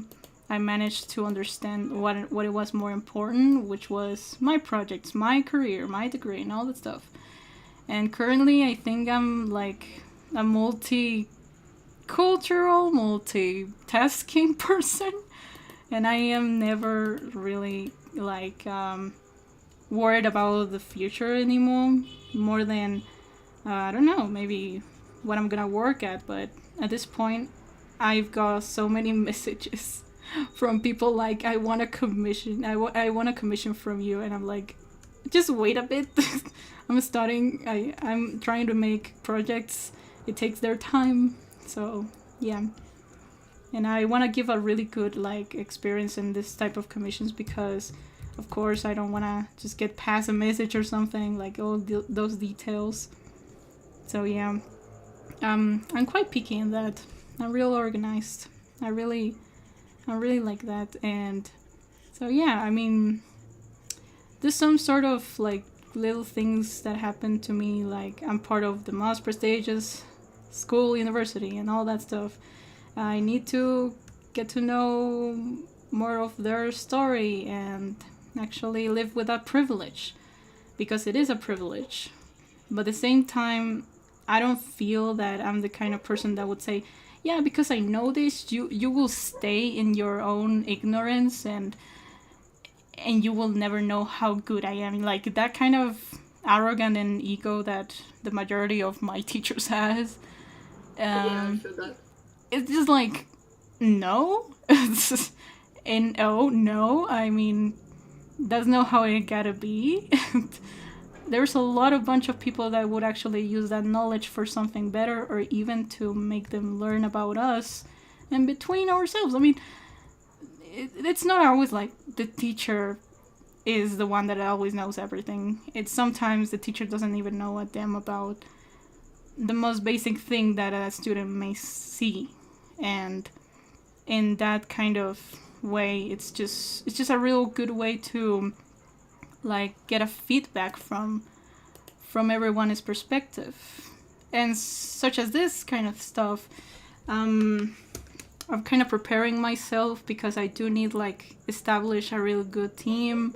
I managed to understand what it was more important, which was my projects, my career, my degree, and all that stuff. And currently, I think I'm like a multicultural, multitasking person, and I am never really like worried about the future anymore. More than I don't know, maybe what I'm gonna work at, but at this point, I've got so many messages from people like, I want a commission, I want a commission from you, and I'm like, just wait a bit. I'm trying to make projects. It takes their time, so yeah. And I want to give a really good like experience in this type of commissions, because of course I don't want to just get past a message or something, like all those details. So yeah, I'm quite picky in that. I'm real organized. I really like that. And so yeah, I mean, there's some sort of like little things that happen to me, like I'm part of the most prestigious school, university, and all that stuff. I need to get to know more of their story and actually live with that privilege, because it is a privilege. But at the same time, I don't feel that I'm the kind of person that would say, yeah, because I know this, you will stay in your own ignorance, and and you will never know how good I am. Like that kind of arrogant and ego that the majority of my teachers has. Yeah, I feel that. It's just like, no. And no, I mean, that's not how it gotta be. There's a lot of bunch of people that would actually use that knowledge for something better, or even to make them learn about us and between ourselves. I mean, it's not always like the teacher is the one that always knows everything. It's sometimes the teacher doesn't even know a damn about the most basic thing that a student may see. And in that kind of way, it's just a real good way to like get a feedback from everyone's perspective. And such as this kind of stuff, I'm kind of preparing myself, because I do need like establish a real good team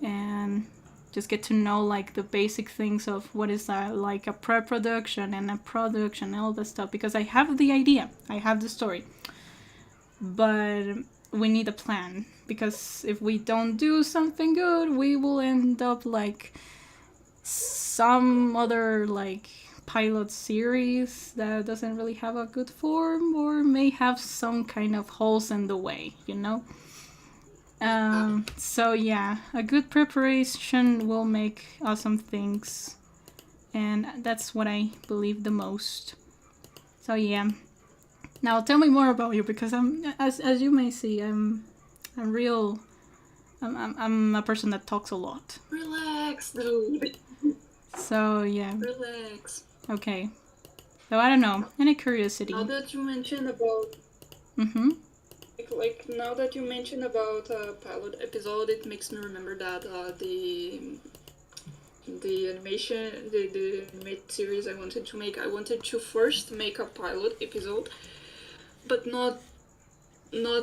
and just get to know like the basic things of what is like a pre-production and a production and all that stuff, because I have the idea, I have the story, but we need a plan, because if we don't do something good, we will end up like some other like pilot series that doesn't really have a good form, or may have some kind of holes in the way, you know? So yeah, a good preparation will make awesome things, and that's what I believe the most. So yeah. Now tell me more about you, because I'm, as you may see, I'm a person that talks a lot. Relax, dude. So yeah. Relax. Okay. So I don't know. Any curiosity? Now that you mentioned about like now that you mentioned about pilot episode, it makes me remember that the animation, the animated series I wanted to first make a pilot episode, but not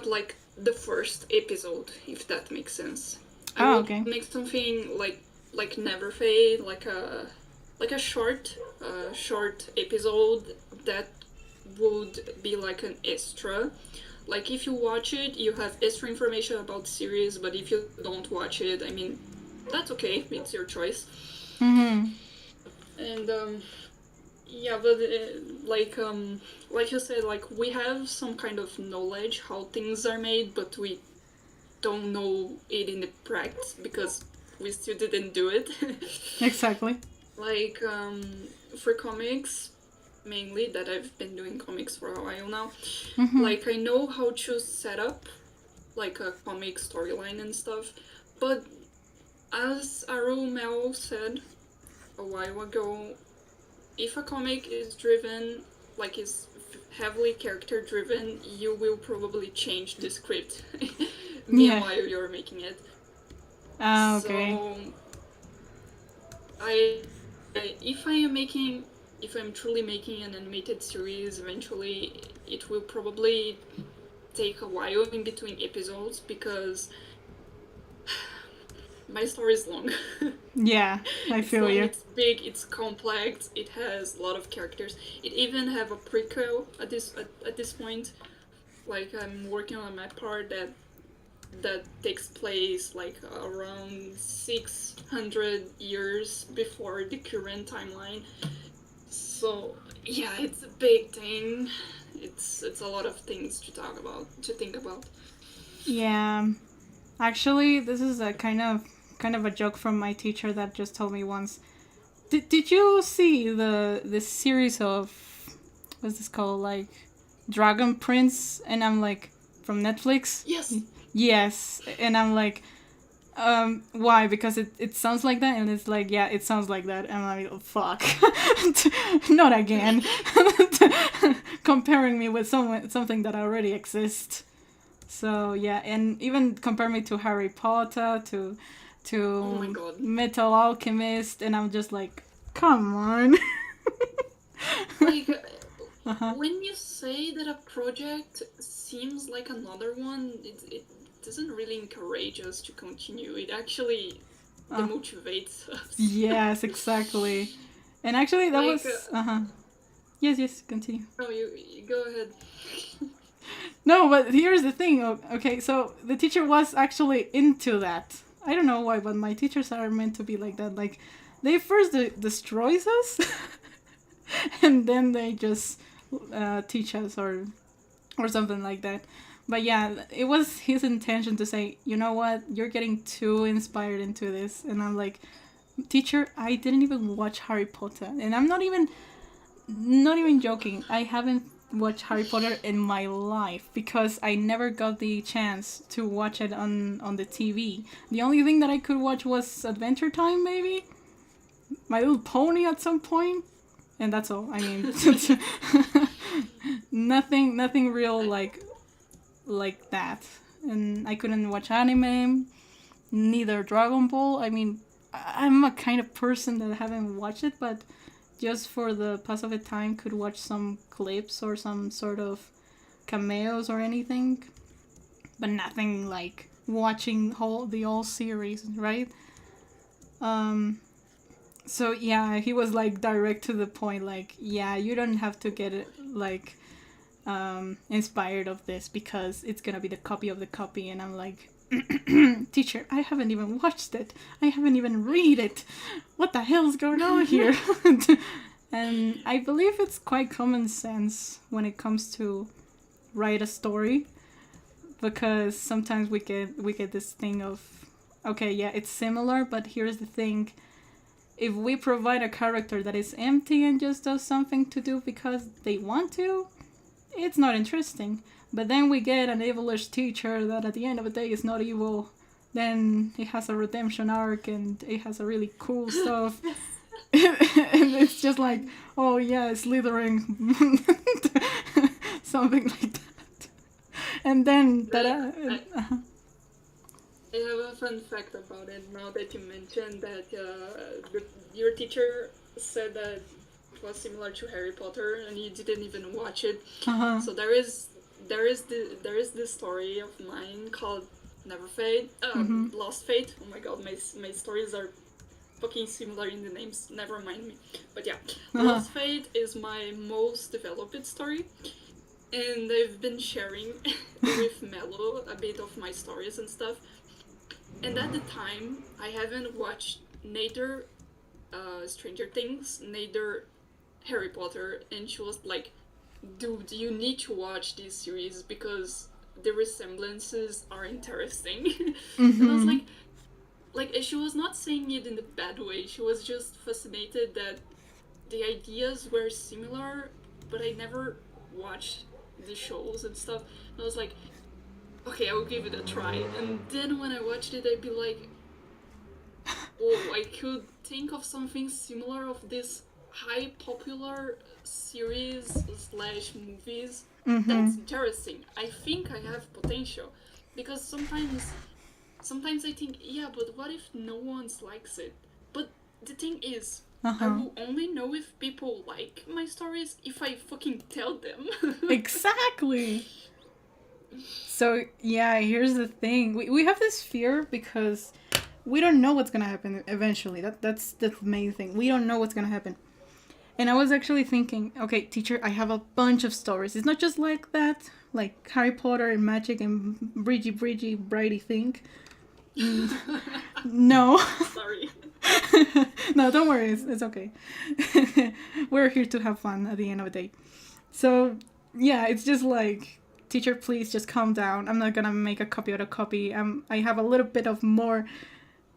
like the first episode, if that makes sense. I would make something like Never Fade, like a short episode that would be like an extra. Like if you watch it, you have extra information about the series, but if you don't watch it, I mean, that's okay. It's your choice. And yeah, but like you said, like we have some kind of knowledge how things are made, but we don't know it in the practice because we still didn't do it. Exactly. Like for comics, mainly, that I've been doing comics for a while now. Like I know how to set up like a comic storyline and stuff, but as Aru Mel said a while ago, if a comic is driven, like is heavily character driven, you will probably change the script meanwhile you're making it. Okay. So if I'm truly making an animated series, eventually it will probably take a while in between episodes, because my story is long. Yeah, I feel you. It's big, it's complex, it has a lot of characters. It even have a prequel at this point. Like I'm working on my part that takes place like around 600 years before the current timeline. So yeah, it's a big thing. It's a lot of things to think about. Yeah. Actually, this is a kind of a joke from my teacher that just told me once. Did you see the series of, what's this called, like Dragon Prince? And I'm like, from Netflix? Yes. Yes. And I'm like, why? Because it sounds like that, and it's like, yeah, it sounds like that. And I'm like, oh, fuck. Not again. Comparing me with something that already exists. So yeah, and even compare me to Harry Potter, to Oh my God. Metal Alchemist, and I'm just like, come on. Like, when you say that a project seems like another one, it doesn't really encourage us to continue. It actually demotivates us. Yes, exactly. And actually, that Like, was Yes, continue. No, you go ahead. No, but here's the thing. Okay, so the teacher was actually into that. I don't know why, but my teachers are meant to be like that. Like, they first destroys us, and then they just teach us or something like that. But yeah, it was his intention to say, you know what, you're getting too inspired into this, and I'm like, teacher, I didn't even watch Harry Potter, and I'm not even joking. I haven't watched Harry Potter in my life because I never got the chance to watch it on the TV. The only thing that I could watch was Adventure Time, maybe My Little Pony at some point, and that's all. I mean, nothing real like that. And I couldn't watch anime, neither Dragon Ball. I mean, I'm a kind of person that haven't watched it, but just for the pass of the time could watch some clips or some sort of cameos or anything, but nothing like watching the whole series, right? So yeah, he was like direct to the point, like, yeah, you don't have to get it like inspired of this because it's gonna be the copy of the copy. And I'm like, teacher, I haven't even watched it. I haven't even read it. What the hell's going on here? And I believe it's quite common sense when it comes to write a story, because sometimes we get this thing of, okay, yeah, it's similar, but here's the thing. If we provide a character that is empty and just does something to do because they want to, it's not interesting. But then we get an evilish teacher that at the end of the day is not evil. Then it has a redemption arc and it has a really cool stuff. And it's just like, oh yeah, Slytherin. Something like that. And then I have a fun fact about it now that you mentioned that your teacher said that it was similar to Harry Potter and you didn't even watch it. So there is this story of mine called Never Fade, Lost Fate. Oh my god, my stories are fucking similar in the names. Never mind me. But yeah, Lost Fate is my most developed story. And I've been sharing with Mello a bit of my stories and stuff. And at the time, I haven't watched neither Stranger Things, neither Harry Potter, and she was like, dude, you need to watch this series because the resemblances are interesting. And I was like, she was not saying it in a bad way, she was just fascinated that the ideas were similar, but I never watched the shows and stuff. And I was like, okay, I will give it a try. And then when I watched it, I'd be like, oh, I could think of something similar of this high popular series / movies. That's interesting. I think I have potential. Because sometimes I think, yeah, but what if no one likes it? But the thing is, I will only know if people like my stories if I fucking tell them. Exactly. So yeah, here's the thing. We have this fear because we don't know what's gonna happen eventually. That's the main thing. We don't know what's gonna happen. And I was actually thinking, okay, teacher, I have a bunch of stories. It's not just like that, like Harry Potter and magic and Bridgie, Brighty thing. No. Sorry. No, don't worry. It's okay. We're here to have fun at the end of the day. So yeah, it's just like, teacher, please just calm down. I'm not gonna make a copy of a copy. I have a little bit of more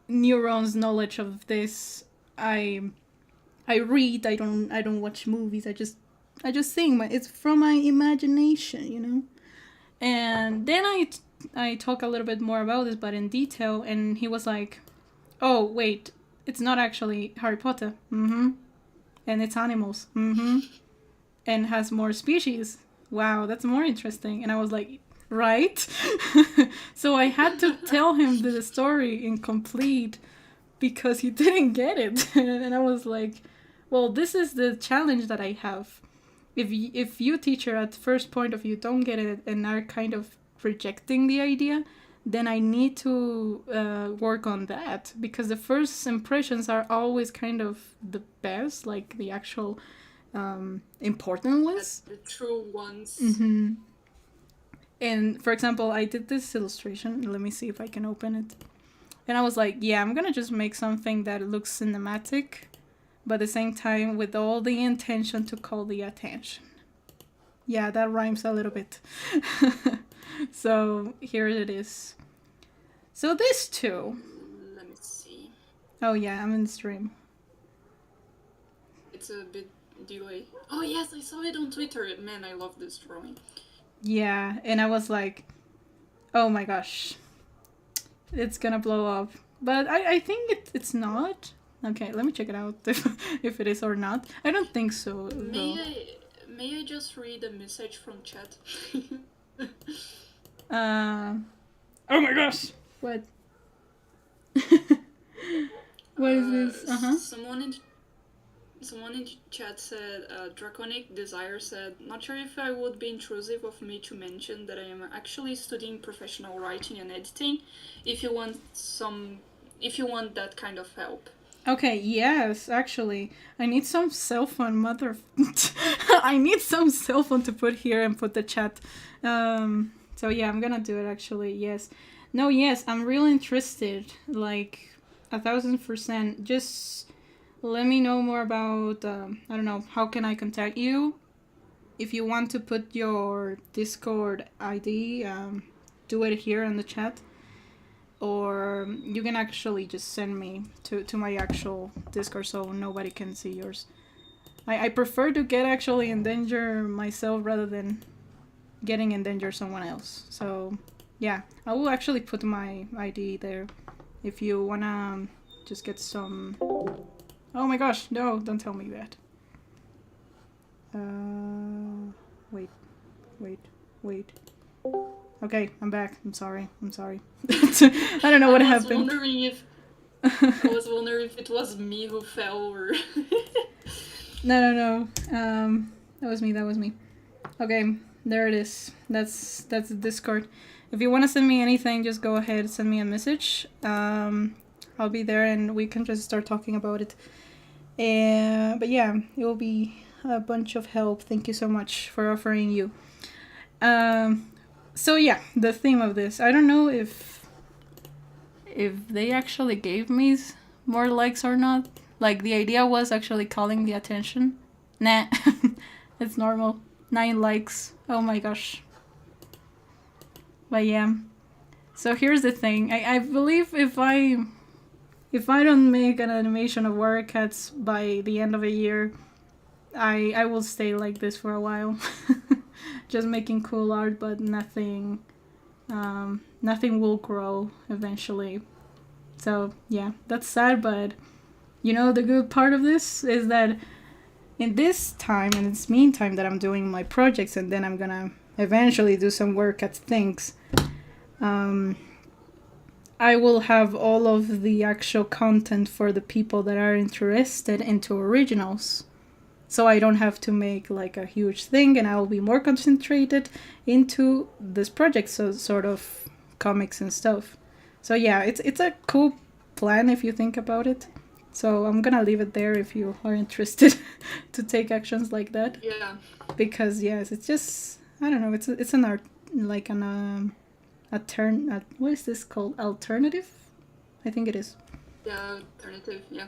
neurons knowledge of this. I read. I don't watch movies. I just sing. It's from my imagination, you know. And then I talk a little bit more about this, but in detail. And he was like, "Oh wait, it's not actually Harry Potter. And it's animals. And has more species. Wow, that's more interesting." And I was like, right? So I had to tell him the story incomplete because he didn't get it. And I was like, well, this is the challenge that I have. If you, teacher, at first point of view don't get it and are kind of rejecting the idea, then I need to work on that, because the first impressions are always kind of the best, like the actual important ones. The true ones. And for example, I did this illustration. Let me see if I can open it. And I was like, yeah, I'm gonna just make something that looks cinematic, but at the same time with all the intention to call the attention. Yeah, that rhymes a little bit. So here it is. So this too. Let me see. Oh yeah, I'm in stream. It's a bit delay. Oh yes, I saw it on Twitter. Man, I love this drawing. Yeah, and I was like, oh my gosh, it's gonna blow up. But I think it's not. Okay, let me check it out if it is or not. I don't think so, though. May I just read a message from chat? Oh my gosh! What? What is this? Someone in chat said, Draconic Desire said, not sure if I would be intrusive of me to mention that I am actually studying professional writing and editing. If you want that kind of help. Okay, yes, actually. I need some cell phone, I need some cell phone to put here and put the chat. So yeah, I'm gonna do it actually, yes. No, yes, I'm really interested, like 1,000%. Just let me know more about, I don't know, how can I contact you? If you want to put your Discord ID, do it here in the chat. Or you can actually just send me to my actual Discord so nobody can see yours. I prefer to get actually in danger myself rather than getting in danger someone else. So yeah, I will actually put my ID there if you wanna just get some... Oh my gosh, no, don't tell me that. Wait. Okay, I'm back. I'm sorry. I don't know what happened. I was wondering if it was me who fell or... No. That was me. Okay, there it is. That's the Discord. If you want to send me anything, just go ahead, send me a message. I'll be there and we can just start talking about it. But yeah, it will be a bunch of help. Thank you so much for offering you. So yeah, the theme of this. I don't know if they actually gave me more likes or not. Like, the idea was actually calling the attention. Nah, it's normal. 9 likes. Oh my gosh. But yeah. So here's the thing. I believe if I don't make an animation of Warrior Cats by the end of a year, I will stay like this for a while. Just making cool art, but nothing will grow eventually. So yeah, that's sad, but you know, the good part of this is that in this meantime that I'm doing my projects and then I'm gonna eventually do some work at things, I will have all of the actual content for the people that are interested into originals. So I don't have to make like a huge thing, and I will be more concentrated into this project, so sort of comics and stuff. So yeah, it's a cool plan if you think about it. So I'm gonna leave it there if you are interested to take actions like that. Yeah. Because yes, it's just, I don't know, it's an art, like an what is this called? Alternative? I think it is. Yeah, alternative, yeah.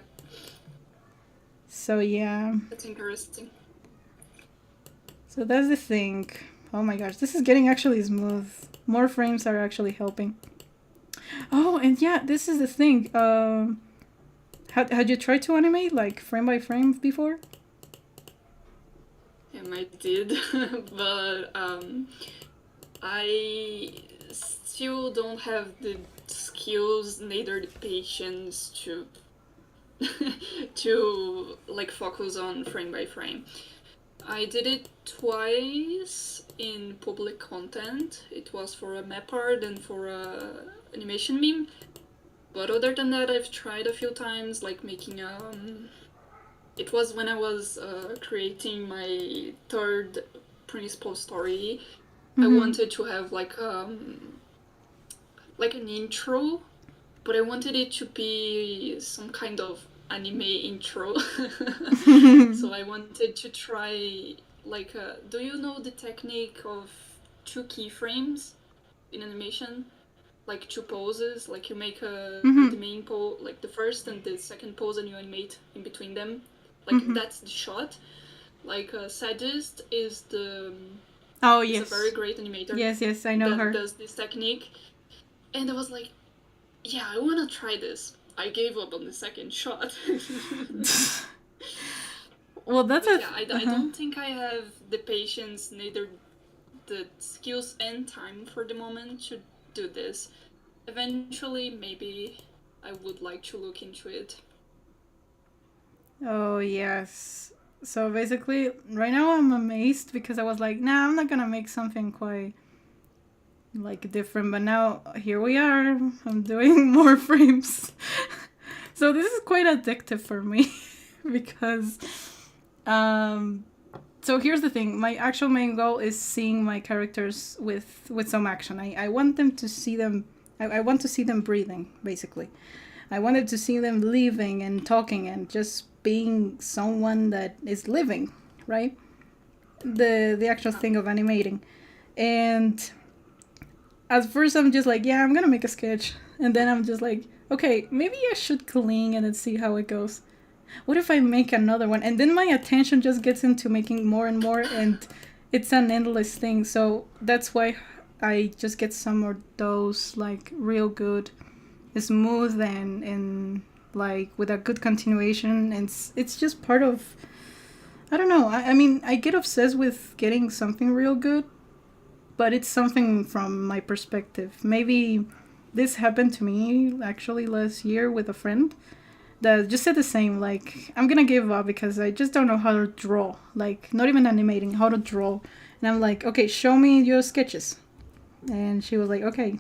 So yeah. That's interesting. So that's the thing. Oh my gosh, this is getting actually smooth. More frames are actually helping. Oh, and yeah, this is the thing. Had you tried to animate like frame by frame before? I did, but I still don't have the skills, neither the patience to to like focus on frame by frame. I did it twice in public content. It was for a map art and for a animation meme. But other than that, I've tried a few times, like making it was when I was creating my third principal story. I wanted to have like an intro, but I wanted it to be some kind of anime intro. So I wanted to try like do you know the technique of 2 keyframes in animation? like 2 poses. Like you make Mm-hmm. the main pose, like the first and the second pose, and you animate in between them. Like that's the shot. Like Sadist is the Oh, is a very yes. great animator Yes, I know that her. does this technique. And I was like, yeah, I want to try this. I gave up on the second shot. Well, that's But a. yeah, I don't think I have the patience, neither the skills and time for the moment to do this. Eventually, maybe I would like to look into it. Oh, yes. So basically, right now I'm amazed because I was like, nah, I'm not gonna make something quite like different. But now here we are. I'm doing more frames. So this is quite addictive for me because um so here's the thing, my actual main goal is seeing my characters with some action. I want them to see them. I want to see them breathing, basically. I wanted to see them living and talking and just being someone that is living, right? The actual thing of animating. And at first I'm just like, yeah, I'm gonna make a sketch. And then I'm just like, okay, maybe I should clean and then see how it goes. What if I make another one? And then my attention just gets into making more and more, and it's an endless thing. So that's why I just get some of those like real good, smooth and like with a good continuation. And it's just part of. I don't know. I mean, I get obsessed with getting something real good, but it's something from my perspective. Maybe this happened to me actually last year with a friend that just said the same. Like, I'm gonna give up because I just don't know how to draw. Like, not even animating, how to draw. And I'm like, okay, show me your sketches. And she was like, okay,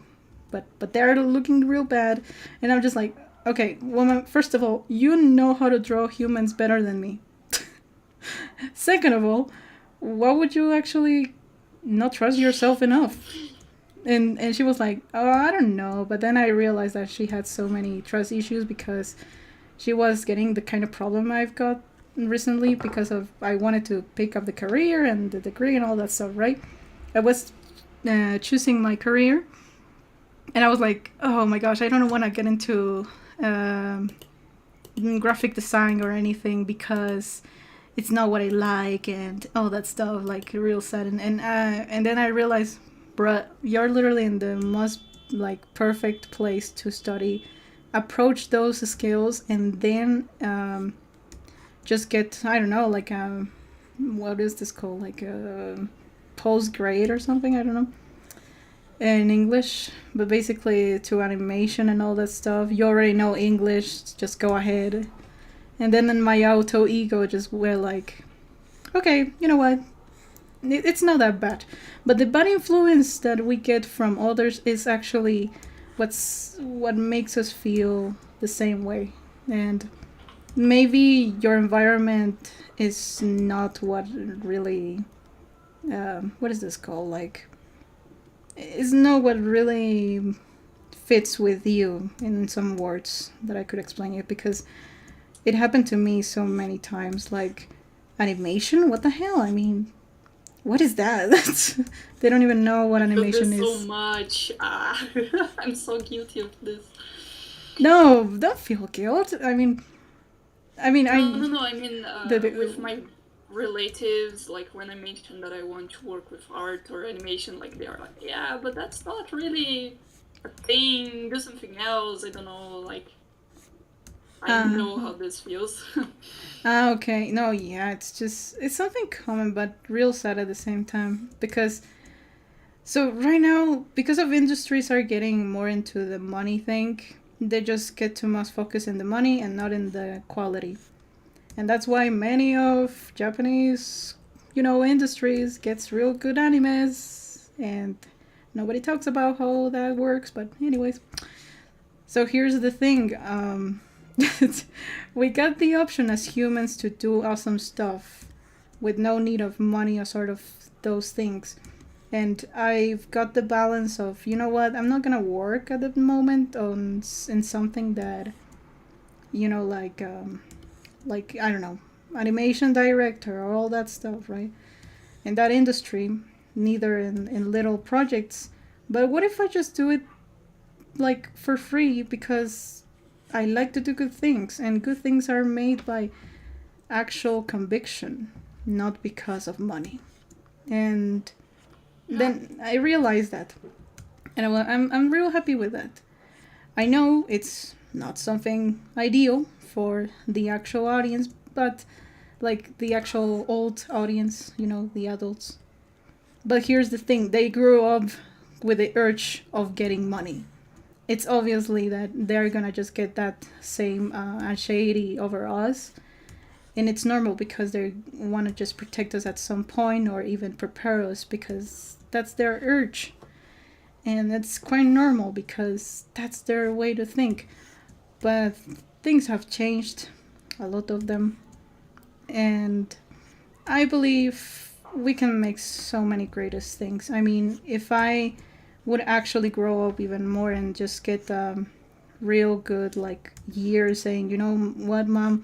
but they're looking real bad. And I'm just like, okay, woman, first of all, you know how to draw humans better than me. Second of all, why would you actually not trust yourself enough? And she was like, oh, I don't know. But then I realized that she had so many trust issues because she was getting the kind of problem I've got recently because of I wanted to pick up the career and the degree and all that stuff, right? I was choosing my career, and I was like, oh my gosh, I don't want to get into graphic design or anything because it's not what I like and all that stuff, like real sad. And then I realized, bruh, you're literally in the most like perfect place to study. Approach those skills and then just get, I don't know, like what is this called, like a post grade or something, I don't know, in English, but basically to animation and all that stuff. You already know English, just go ahead. And then in my auto ego just were like, okay, you know what, it's not that bad. But the bad influence that we get from others is actually what makes us feel the same way. And maybe your environment is not what really what is this called, like, is not what really fits with you, in some words that I could explain it, because it happened to me so many times. Like, animation, what the hell, I mean, what is that? They don't even know what I feel animation this so is. much. I'm so guilty of this. No, don't feel guilt. I mean, No, I mean, the with my relatives, like when I mentioned that I want to work with art or animation, like they are like, yeah, but that's not really a thing. Do something else. I don't know. Like, I know how this feels. okay. No, yeah, it's something common but real sad at the same time, because so right now, because of industries are getting more into the money thing, they just get too much focus in the money and not in the quality. And that's why many of Japanese, industries gets real good animes, and nobody talks about how that works. But anyways, so here's the thing: we got the option as humans to do awesome stuff with no need of money or sort of those things. And I've got the balance of, you know what, I'm not gonna work at the moment on in something that, like I don't know, animation director or all that stuff, right? In that industry, neither in little projects. But what if I just do it like for free because I like to do good things, and good things are made by actual conviction, not because of money. And then I realized that, and I'm real happy with that. I know it's not something ideal for the actual audience, but like the actual old audience, the adults. But here's the thing, they grew up with the urge of getting money. It's obviously that they're gonna just get that same anxiety over us. And it's normal because they want to just protect us at some point or even prepare us because that's their urge. And that's quite normal because that's their way to think. But things have changed, a lot of them. And I believe we can make so many greatest things. I mean, if I would actually grow up even more and just get real good like year saying, you know what, mom,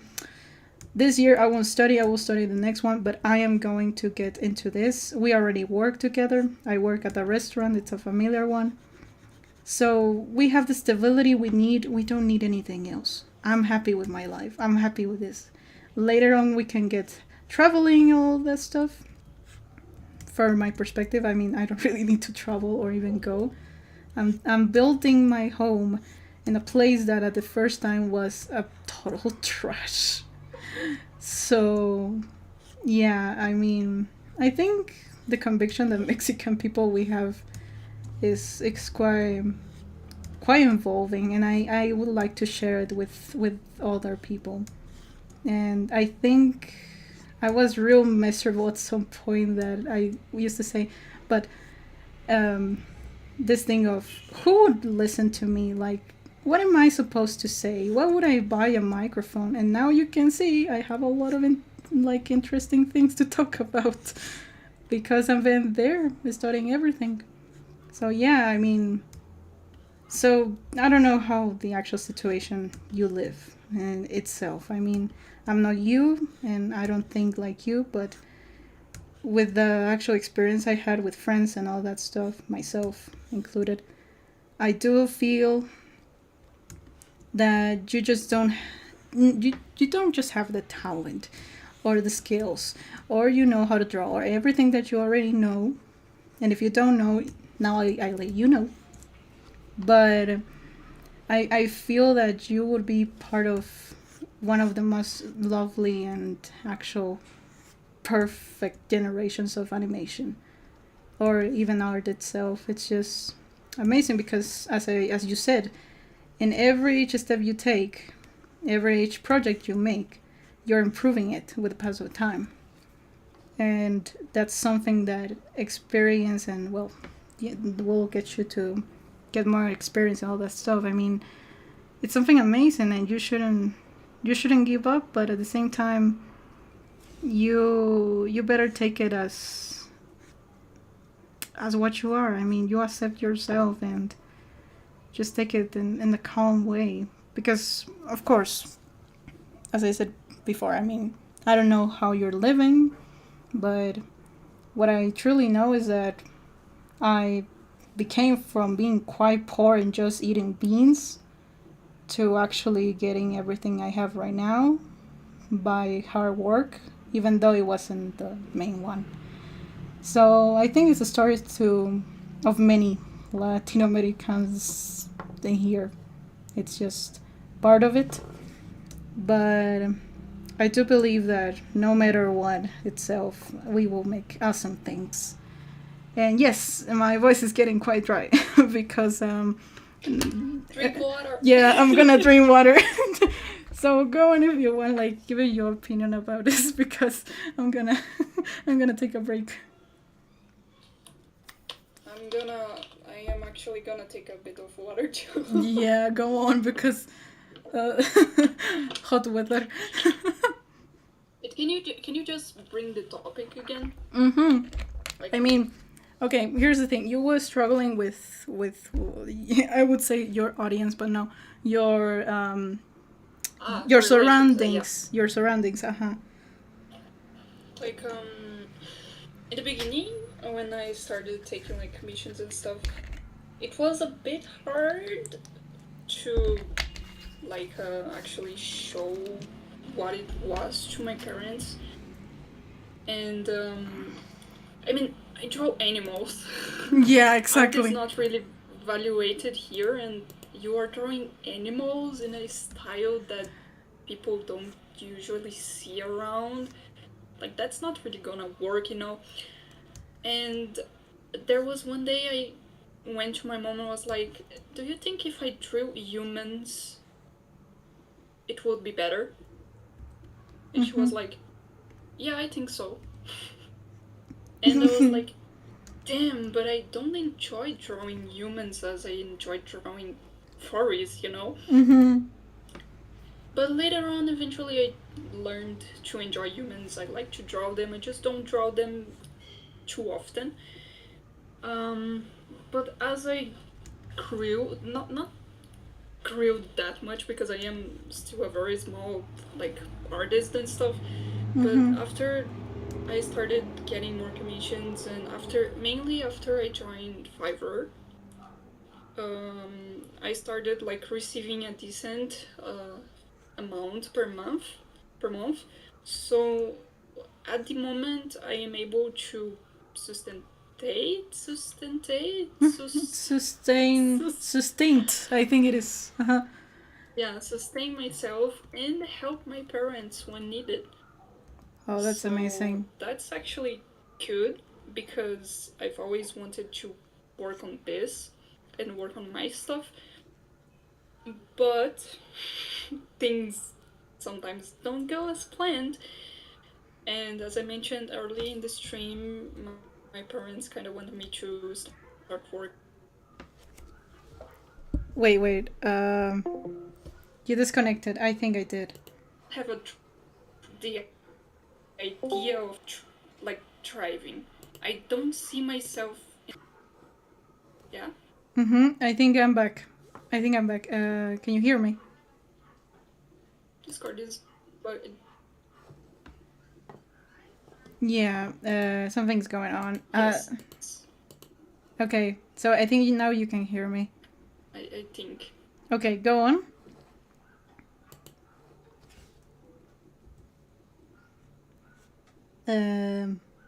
this year I won't study, I will study the next one, but I am going to get into this. We already work together. I work at a restaurant, it's a familiar one. So we have the stability we need. We don't need anything else. I'm happy with my life. I'm happy with this. Later on we can get traveling, all that stuff. From my perspective, I mean, I don't really need to travel or even go. I'm building my home in a place that at the first time was a total trash. So, yeah, I mean, I think the conviction that Mexican people we have is quite involving, and I would like to share it with other people. And I think I was real miserable at some point that I used to say, but this thing of who would listen to me, like what am I supposed to say? Why would I buy a microphone? And now you can see I have a lot of interesting things to talk about because I've been there studying everything. So yeah, I mean, so I don't know how the actual situation you live in itself. I mean, I'm not you and I don't think like you, but with the actual experience I had with friends and all that stuff, myself included, I do feel that you just don't you don't just have the talent or the skills or you know how to draw or everything that you already know. And if you don't know, now I let you know. But I feel that you would be part of one of the most lovely and actual perfect generations of animation or even art itself. It's just amazing because as you said, in every each step you take, every each project you make, you're improving it with the passage of time. And that's something that experience and will get you to get more experience and all that stuff. I mean, it's something amazing, and you shouldn't give up. But at the same time, you better take it as what you are. I mean, you accept yourself and just take it in the calm way. Because of course, as I said before, I mean, I don't know how you're living, but what I truly know is that I became from being quite poor and just eating beans to actually getting everything I have right now by hard work, even though it wasn't the main one. So I think it's a story of many Latin Americans in here. It's just part of it. But I do believe that no matter what itself, we will make awesome things. And yes, my voice is getting quite dry because Drink water. yeah, I'm gonna drink water. So go on if you want, like, give me your opinion about this because I'm gonna take a break. I am actually gonna take a bit of water too. Yeah, go on because hot weather. But can you just bring the topic again? Mm-hmm. Like, I mean, okay, here's the thing. You were struggling with I would say your audience, but no, your surroundings. Yeah. Your surroundings, Like in the beginning when I started taking like commissions and stuff, it was a bit hard to actually show what it was to my parents. And I mean, I draw animals. Yeah, Art exactly. is not really valuated here, and you are drawing animals in a style that people don't usually see around. Like, that's not really gonna work, you know? And there was one day I went to my mom and was like, do you think if I drew humans, it would be better? And she was like, yeah, I think so. And I was like, damn, but I don't enjoy drawing humans as I enjoy drawing furries, you know? But later on, eventually, I learned to enjoy humans. I like to draw them, I just don't draw them too often. But as I grew, not grew that much because I am still a very small artist and stuff. But after I started getting more commissions, and mainly after I joined Fiverr, I started receiving a decent amount per month. So at the moment, I am able to sustain Sustained, I think it is. yeah, sustain myself and help my parents when needed. Oh, that's So amazing. that's actually good because I've always wanted to work on this and work on my stuff, but things sometimes don't go as planned. And as I mentioned early in the stream, my parents kind of wanted me to start work. Wait. You disconnected. I think I did. Have the idea of thriving. I don't see myself. Yeah. I think I'm back. Can you hear me? Discord is, but Yeah. Something's going on. yes, Okay. So I think now you can hear me. I think. Okay, go on.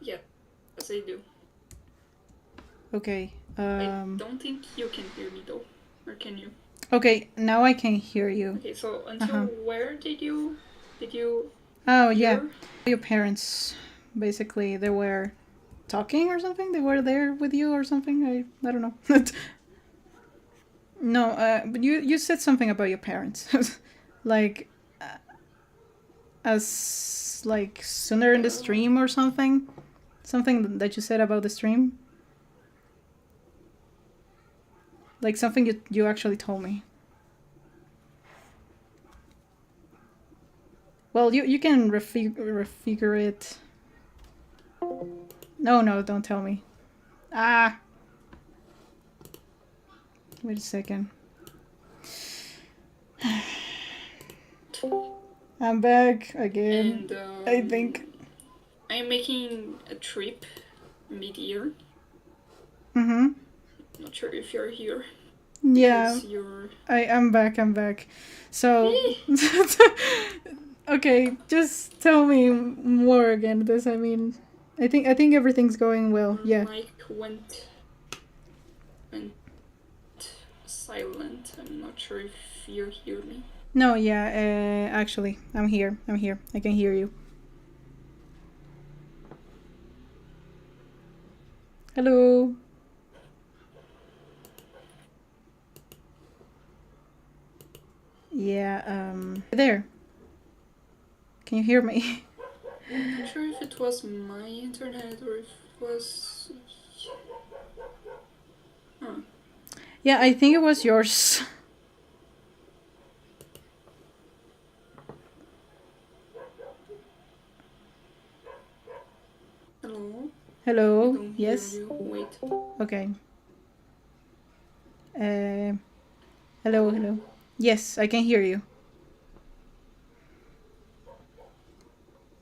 Yes, I do. Okay. I don't think you can hear me though, or can you? Okay, now I can hear you. Okay, so until where did you Oh, hear? yeah. Your parents, basically, they were talking or something? They were there with you or something? I don't know. No, but you said something about your parents. like, as, sooner in the stream or something? Something that you said about the stream? Like, something you actually told me. Well, you can refigure it. No, don't tell me. Ah! Wait a second. I'm back again. And I think. I'm making a trip mid-year. Not sure if you're here. Yeah. I'm back. So okay, just tell me more again, because I mean I think everything's going well. Yeah. Mike went silent. I'm not sure if you hear me. No, yeah, actually, I'm here. I can hear you. Hello. Yeah, there. Can you hear me? I'm not sure if it was my internet or if it was... Huh. Yeah, I think it was yours. Hello? Hello? I don't Yes? hear you. Wait. Okay. Hello. Yes, I can hear you.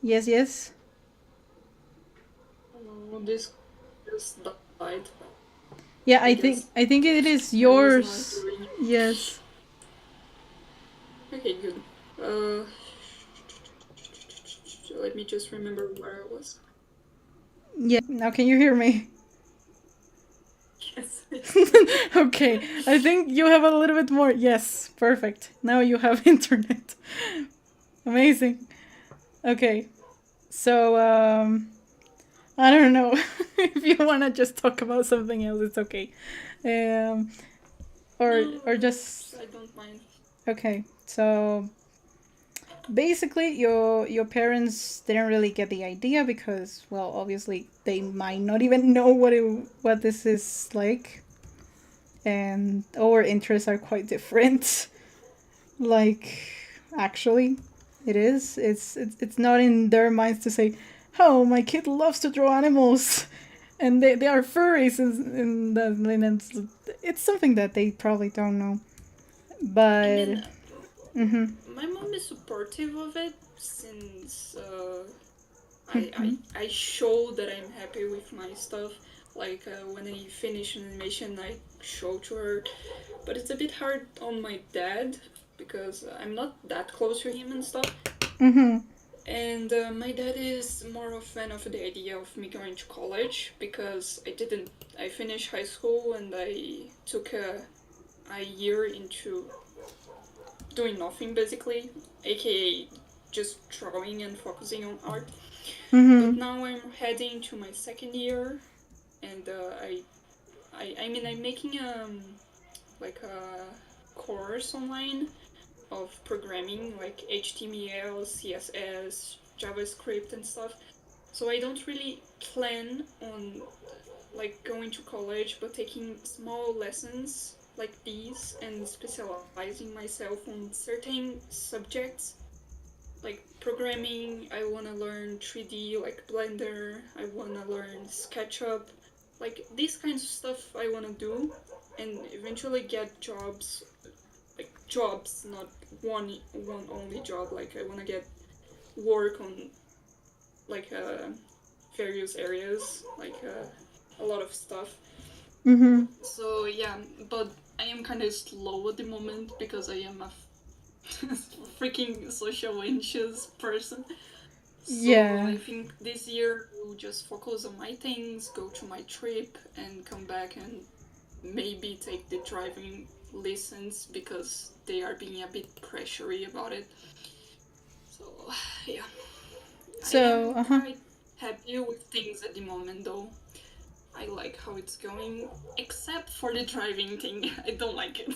Yes. Oh, this just died. Yeah, I I think it is I was yours. answering you. Yes. Okay, good. Uh, Let me just remember where I was. Yeah. Now can you hear me? Yes. Okay. I think you have a little bit more. Yes. Perfect. Now you have internet. Amazing. Okay. So I don't know. If you want to just talk about something else, it's okay. Um No, or just I don't mind. okay. So basically your parents didn't really get the idea because well obviously they might not even know what this is like, and our interests are quite different. Like actually it is it's not in their minds to say, oh, my kid loves to draw animals and they are furries, and it's something that they probably don't know, I but mean, mm-hmm, my mom is supportive of it since mm-hmm, I show that I'm happy with my stuff. Like when I finish an animation, I show to her. But it's a bit hard on my dad because I'm not that close to him and stuff. mm-hmm. And my dad is more of a fan of the idea of me going to college because I finished high school and I took a year into doing nothing basically, aka just drawing and focusing on art. But Mm-hmm. now I'm heading to my second year, and I mean I'm making like a course online of programming like HTML, CSS, JavaScript and stuff. So I don't really plan on like going to college, but taking small lessons like these and specializing myself on certain subjects like programming. I want to learn 3D like Blender. I want to learn SketchUp. Like these kinds of stuff I want to do and eventually get jobs, like jobs, not one only job. Like I want to get work on like various areas, like a lot of stuff. Mm-hmm. So yeah, but I am kind of slow at the moment because I am a freaking social anxious person. So Yeah. I think this year I will just focus on my things, go to my trip, and come back and maybe take the driving lessons because they are being a bit pressury about it. So yeah, I So, am uh-huh. quite happy with things at the moment though. I like how it's going, except for the driving thing. I don't like it.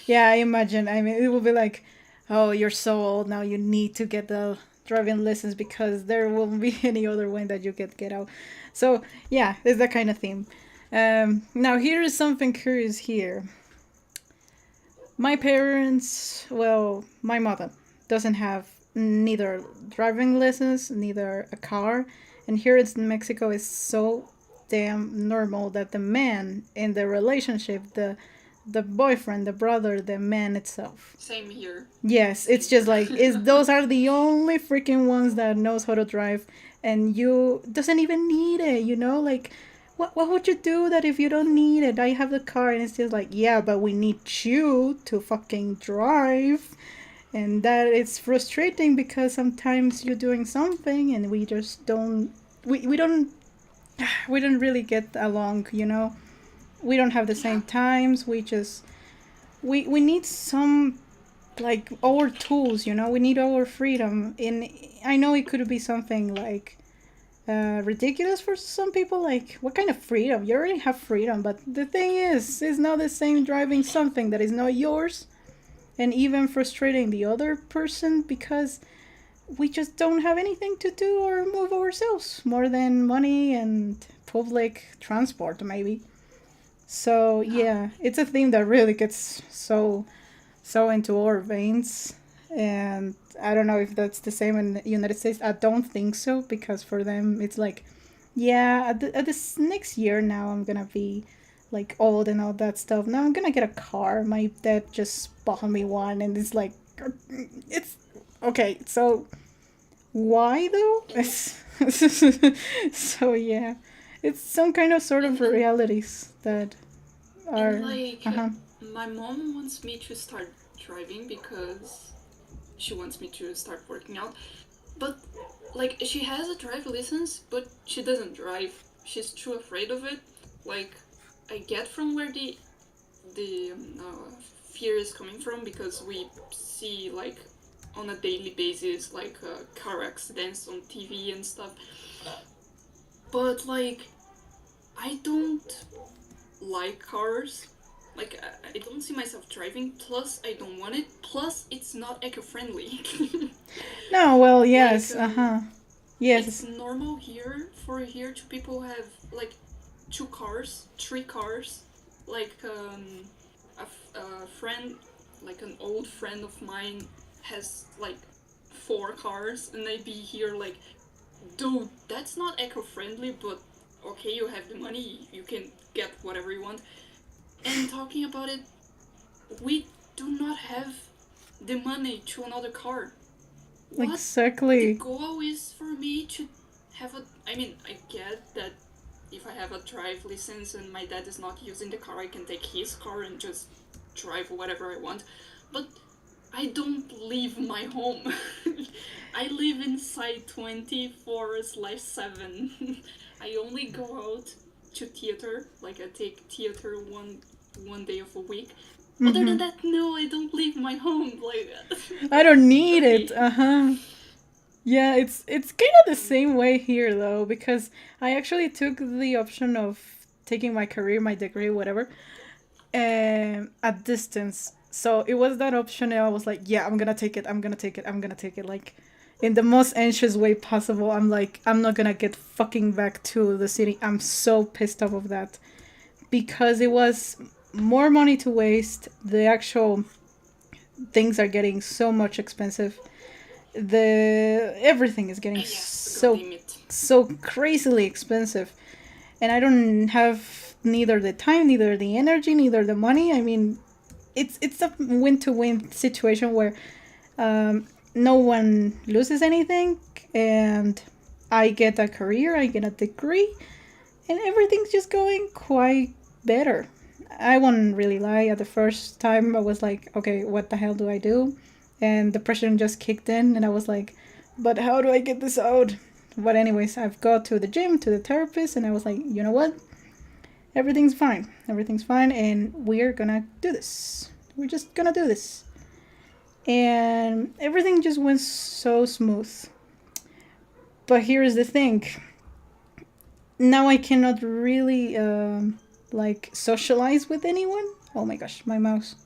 Yeah, I imagine. I mean, it will be like, oh, you're so old now. You need to get the driving lessons because there won't be any other way that you can get out. So yeah, it's that kind of theme. Now here is something curious here. My parents, well, my mother doesn't have neither driving lessons, neither a car, and here in Mexico it's so damn normal that the man in the relationship, the boyfriend, the brother, the man itself. Same here. Yes, Same it's just here. like is those are the only freaking ones that knows how to drive, and you doesn't even need it, you know? Like what would you do that if you don't need it? I have the car, and it's just like, yeah, but we need you to fucking drive. And that it's frustrating because sometimes you're doing something and we just don't we don't we don't really get along, you know? We don't have the Yeah. same times. We just we need some like our tools, you know. We need our freedom. In I know it could be something like ridiculous for some people, like what kind of freedom? You already have freedom, but the thing is it's not the same driving something that is not yours, and even frustrating the other person because we just don't have anything to do or move ourselves more than money and public transport maybe. So Yeah. yeah, it's a theme that really gets so into our veins. And I don't know if that's the same in the United States. I don't think so because for them it's like, yeah, at this next year now I'm gonna be like old and all that stuff. Now I'm gonna get a car. My dad just bought me one, and it's like, it's okay. So why though? And So yeah, It's some kind of sort of realities that are. And like, Uh-huh. my mom wants me to start driving because she wants me to start working out. But like, she has a drive license, but she doesn't drive. She's too afraid of it. Like, I get from where the fear is coming from, because we see like on a daily basis like car accidents on TV and stuff. But like, I don't like cars. Like, I don't see myself driving. Plus, I don't want it. Plus, it's not eco-friendly. No, well, Like, yes, uh-huh. it's Yes. normal here to people have like 2 cars, 3 cars. Like, a friend, like an old friend of mine, has like 4 cars, and I'd be here like, dude, that's not eco-friendly, but okay, you have the money, you can get whatever you want. And talking about it, we do not have the money to another car. What the Exactly. goal is for me to have a. I mean, I get that if I have a drive license and my dad is not using the car, I can take his car and just drive whatever I want. But I don't leave my home. I live inside 24/7. I only go out to theater. Like, I take theater one day of a week. Other than that, no, I don't leave my home. Like, I don't need it. okay. Uh-huh. Yeah, it's kind of the same way here though, because I actually took the option of taking my career, my degree, whatever, at distance. So it was that option, and I was like, yeah, I'm gonna take it. I'm gonna take it. I'm gonna take it. Like, in the most anxious way possible. I'm like, I'm not gonna get fucking back to the city. I'm so pissed off of that because it was more money to waste. The actual things are getting so much expensive. The everything is getting Yes, god so damn it. so crazily expensive, and I don't have neither the time, neither the energy, neither the money. I mean, it's a win to win situation where no one loses anything, and I get a career, I get a degree, and everything's just going quite better. I won't really lie. At the first time, I was like, okay, what the hell do I do? And depression just kicked in, and I was like, but how do I get this out? But, anyways, I've got to the gym, to the therapist, and I was like, you know what? Everything's fine. Everything's fine, and we're gonna do this. We're just gonna do this. And everything just went so smooth. But here's the thing, now I cannot really like socialize with anyone. Oh my gosh, my mouse.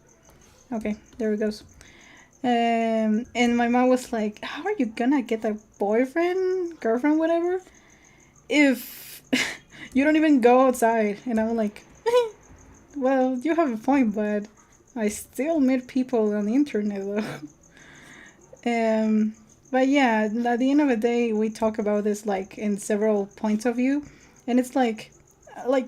Okay, there it goes. And my mom was like, "How are you gonna get a boyfriend, girlfriend, whatever, if you don't even go outside?" And I'm like, "Well, you have a point, but I still meet people on the internet, though." But yeah, at the end of the day, we talk about this like in several points of view, and it's like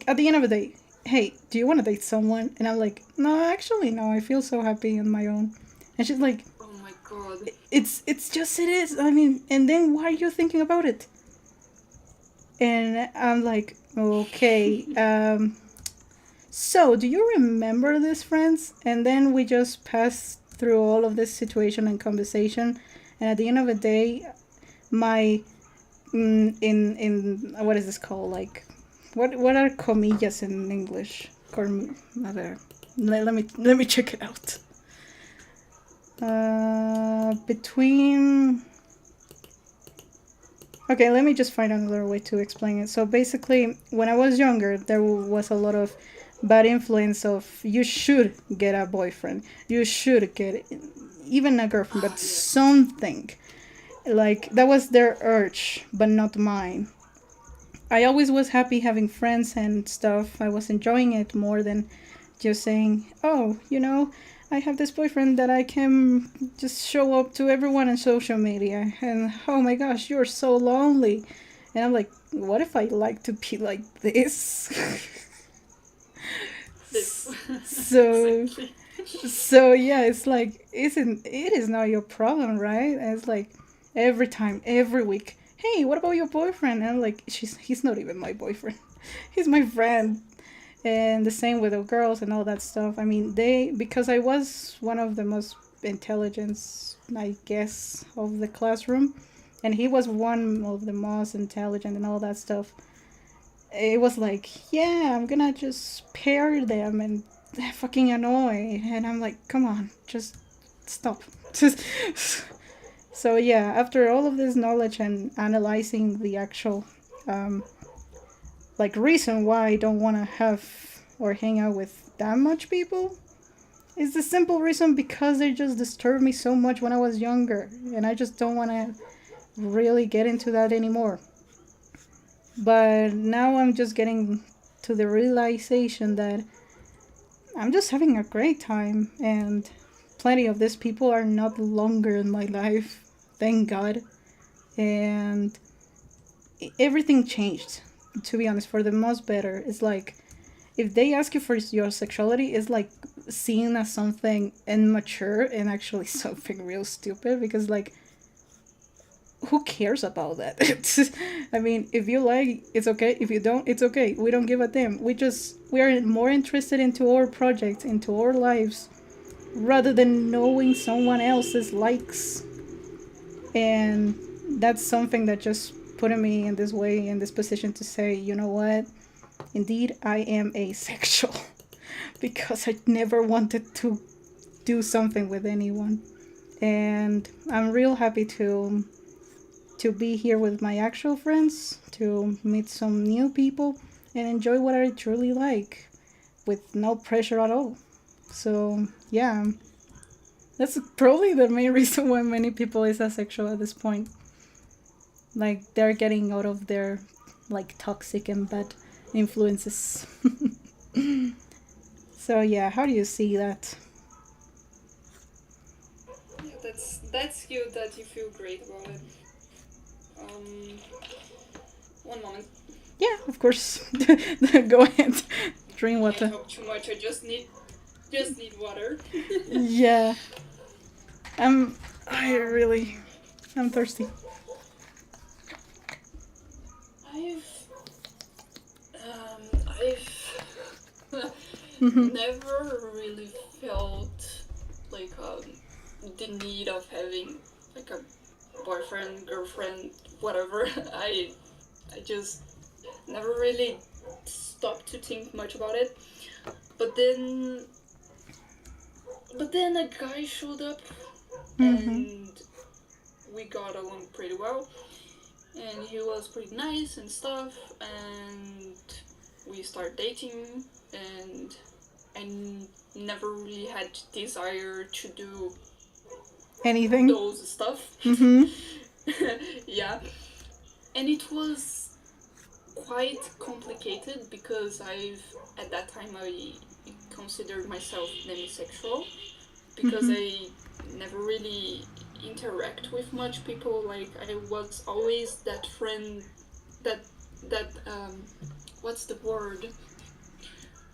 at the end of the day, hey, do you want to date someone? And I'm like, no, actually, no. I feel so happy on my own. And she's like, Oh my god. it's just it is. I mean, and then why are you thinking about it? And I'm like, okay. So do you remember this, friends? And then we just passed through all of this situation and conversation, and at the end of the day, my in what is this called? Like, what are comillas in English? Let me check it out. Between. Okay, let me just find another way to explain it. So basically, when I was younger, there was a lot of bad influence of you should get a boyfriend, you should get even a girlfriend, but something. Like, that was their urge, but not mine. I always was happy having friends and stuff. I was enjoying it more than just saying, oh, I have this boyfriend that I can just show up to everyone on social media. And oh my gosh, you're so lonely. And I'm like, what if I like to be like this? This. So, Exactly. so yeah, it's like, it is not your problem, right? And it's like every time, every week, hey, what about your boyfriend? And I'm like, he's not even my boyfriend. He's my friend. And the same with the girls and all that stuff. I mean, because I was one of the most intelligent, I guess, of the classroom, and he was one of the most intelligent and all that stuff. It was like, yeah, I'm gonna just pair them and fucking annoy. And I'm like, come on, just stop. So yeah, after all of this knowledge and analyzing the actual like reason why I don't want to have or hang out with that much people, is the simple reason because they just disturbed me so much when I was younger, and I just don't want to really get into that anymore. But now I'm just getting to the realization that I'm just having a great time, and plenty of these people are not longer in my life, thank God. And everything changed, to be honest, for the most better. It's like if they ask you for your sexuality, it's like seen as something immature and actually something real stupid, because like who cares about that? I mean, if you like, it's okay. If you don't, it's okay. We don't give a damn. We are more interested into our project, into our lives, rather than knowing someone else's likes. And that's something that just put me in this way, in this position to say, you know what? Indeed, I am asexual because I never wanted to do something with anyone. And I'm real happy to be here with my actual friends, to meet some new people, and enjoy what I truly like with no pressure at all. So, yeah, that's probably the main reason why many people is asexual at this point. Like, they're getting out of their, like, toxic and bad influences. So, yeah, how do you see that? Yeah, that's cute that you feel great about it. One moment. Yeah, of course. Go ahead. Drink I water. talk too much. I just need water. Yeah. I really, I'm thirsty. I've Mhm. never really felt like the need of having like a boyfriend, girlfriend, whatever. I just never really stopped to think much about it. But then a guy showed up and we got along pretty well. And he was pretty nice and stuff, and we started dating, and I never really had desire to do Anything? those stuff. Mm-hmm. Yeah, and it was quite complicated because at that time I considered myself demisexual because I never really interact with much people. Like I was always that friend that what's the word,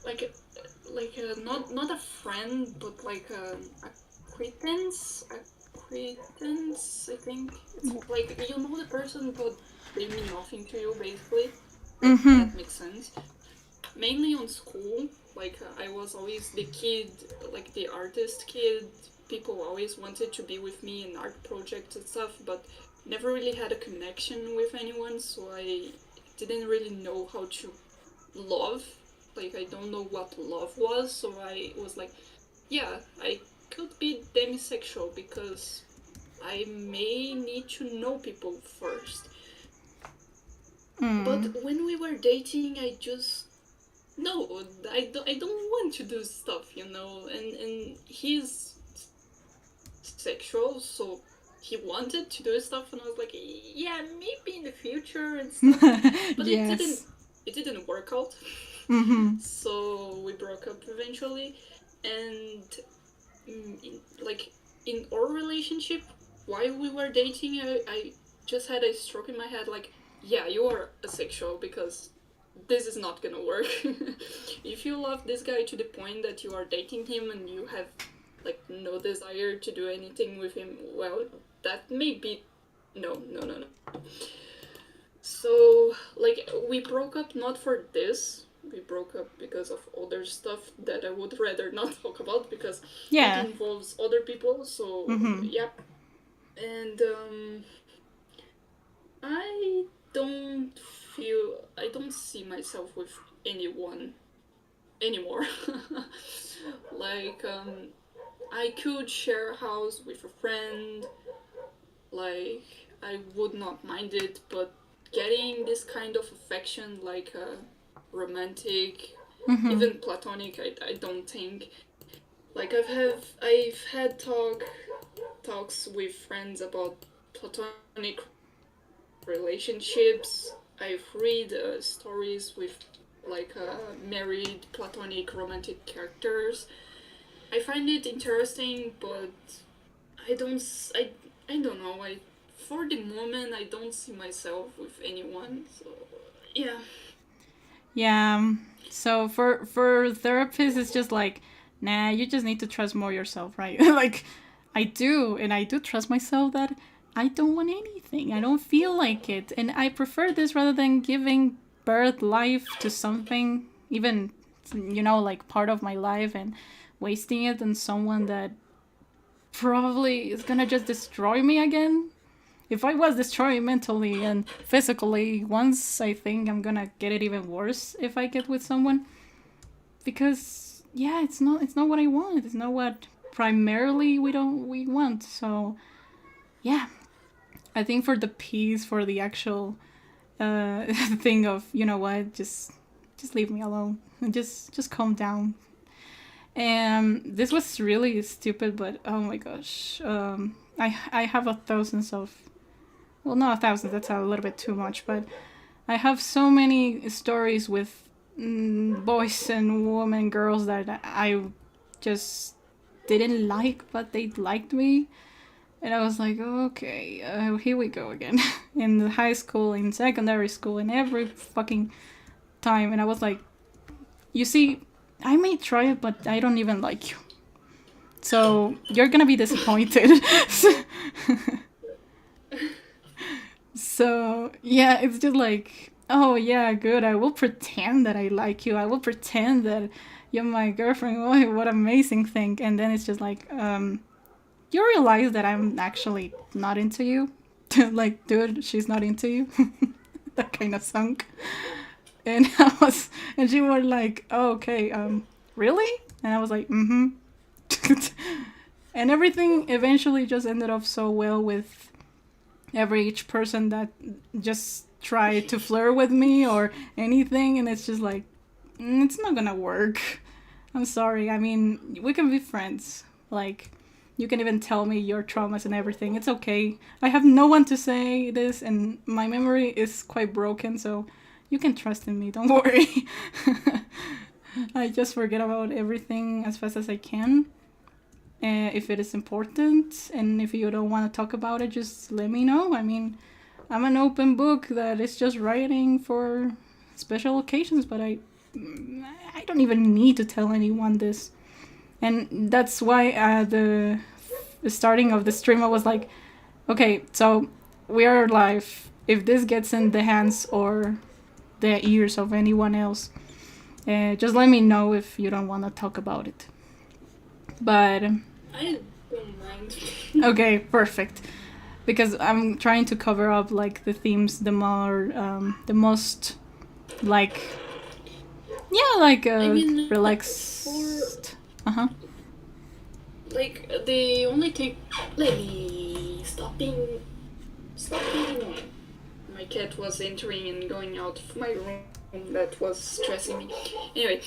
like not a friend but like acquaintance. I think it's like you know the person but they mean nothing to you basically. That makes sense. Mainly on school, like I was always the kid, like the artist kid. People always wanted to be with me in art projects and stuff, but never really had a connection with anyone, so I didn't really know how to love. Like I don't know what love was, so I was like, yeah, I could be demisexual because I may need to know people first. But when we were dating, I just no, I don't want to do stuff, you know. And he's sexual, so he wanted to do stuff, and I was like, yeah, maybe in the future and stuff. But Yes. it didn't work out. So we broke up eventually, and like in our relationship, while we were dating, I just had a stroke in my head, like, yeah, you are asexual because this is not gonna work. If you love this guy to the point that you are dating him and you have like no desire to do anything with him, well, that may be no. we broke up not for this. We broke up because of other stuff that I would rather not talk about because Yeah. it involves other people. So yeah, and I don't see myself with anyone anymore. Like I could share a house with a friend. Like I would not mind it, but getting this kind of affection, like romantic, even platonic, I don't think. Like I've had talks with friends about platonic relationships. I've read stories with like married platonic romantic characters. I find it interesting, but I don't s- I don't know. I for the moment I don't see myself with anyone. So yeah. Yeah. So for therapists, it's just like, nah, you just need to trust more yourself, right? Like, I do, and I do trust myself that I don't want anything. I don't feel like it, and I prefer this rather than giving birth life to something, even like part of my life, and wasting it on someone that probably is gonna just destroy me again. If I was destroyed mentally and physically once, I think I'm gonna get it even worse if I get with someone. Because yeah, it's not what I want. It's not what primarily we want. So yeah, I think for the peace, for the actual thing of what, just leave me alone and just calm down. And this was really stupid, but oh my gosh, I have a thousands of, well, not a thousand, that's a little bit too much, but I have so many stories with boys and women, girls that I just didn't like, but they liked me. And I was like, okay, here we go again. In high school, in secondary school, in every fucking time. And I was like, you see, I may try it, but I don't even like you. So you're gonna be disappointed. So yeah, it's just like, oh yeah, good. I will pretend that I like you. I will pretend that you're my girlfriend. Oh, what amazing thing. And then it's just like, you realize that I'm actually not into you. Like, dude, she's not into you. That kind of sunk. And and she was like, oh, okay, really? And I was like, mm-hmm. And everything eventually just ended up so well with each person that just tried to flirt with me or anything, and it's just like, it's not gonna work. I'm sorry. I mean, we can be friends. Like, you can even tell me your traumas and everything. It's okay. I have no one to say this, and my memory is quite broken, so you can trust in me. Don't worry. I just forget about everything as fast as I can. If it is important, and if you don't want to talk about it, just let me know. I mean, I'm an open book that is just writing for special occasions, but I don't even need to tell anyone this. And that's why the starting of the stream I was like, okay, so we are live. If this gets in the hands or the ears of anyone else, just let me know if you don't want to talk about it. But I don't mind. okay, perfect. Because I'm trying to cover up like the themes, the most like, yeah, like relaxed. Like the only thing. Let me stop being. My cat was entering and going out of my room. That was stressing me. Anyway,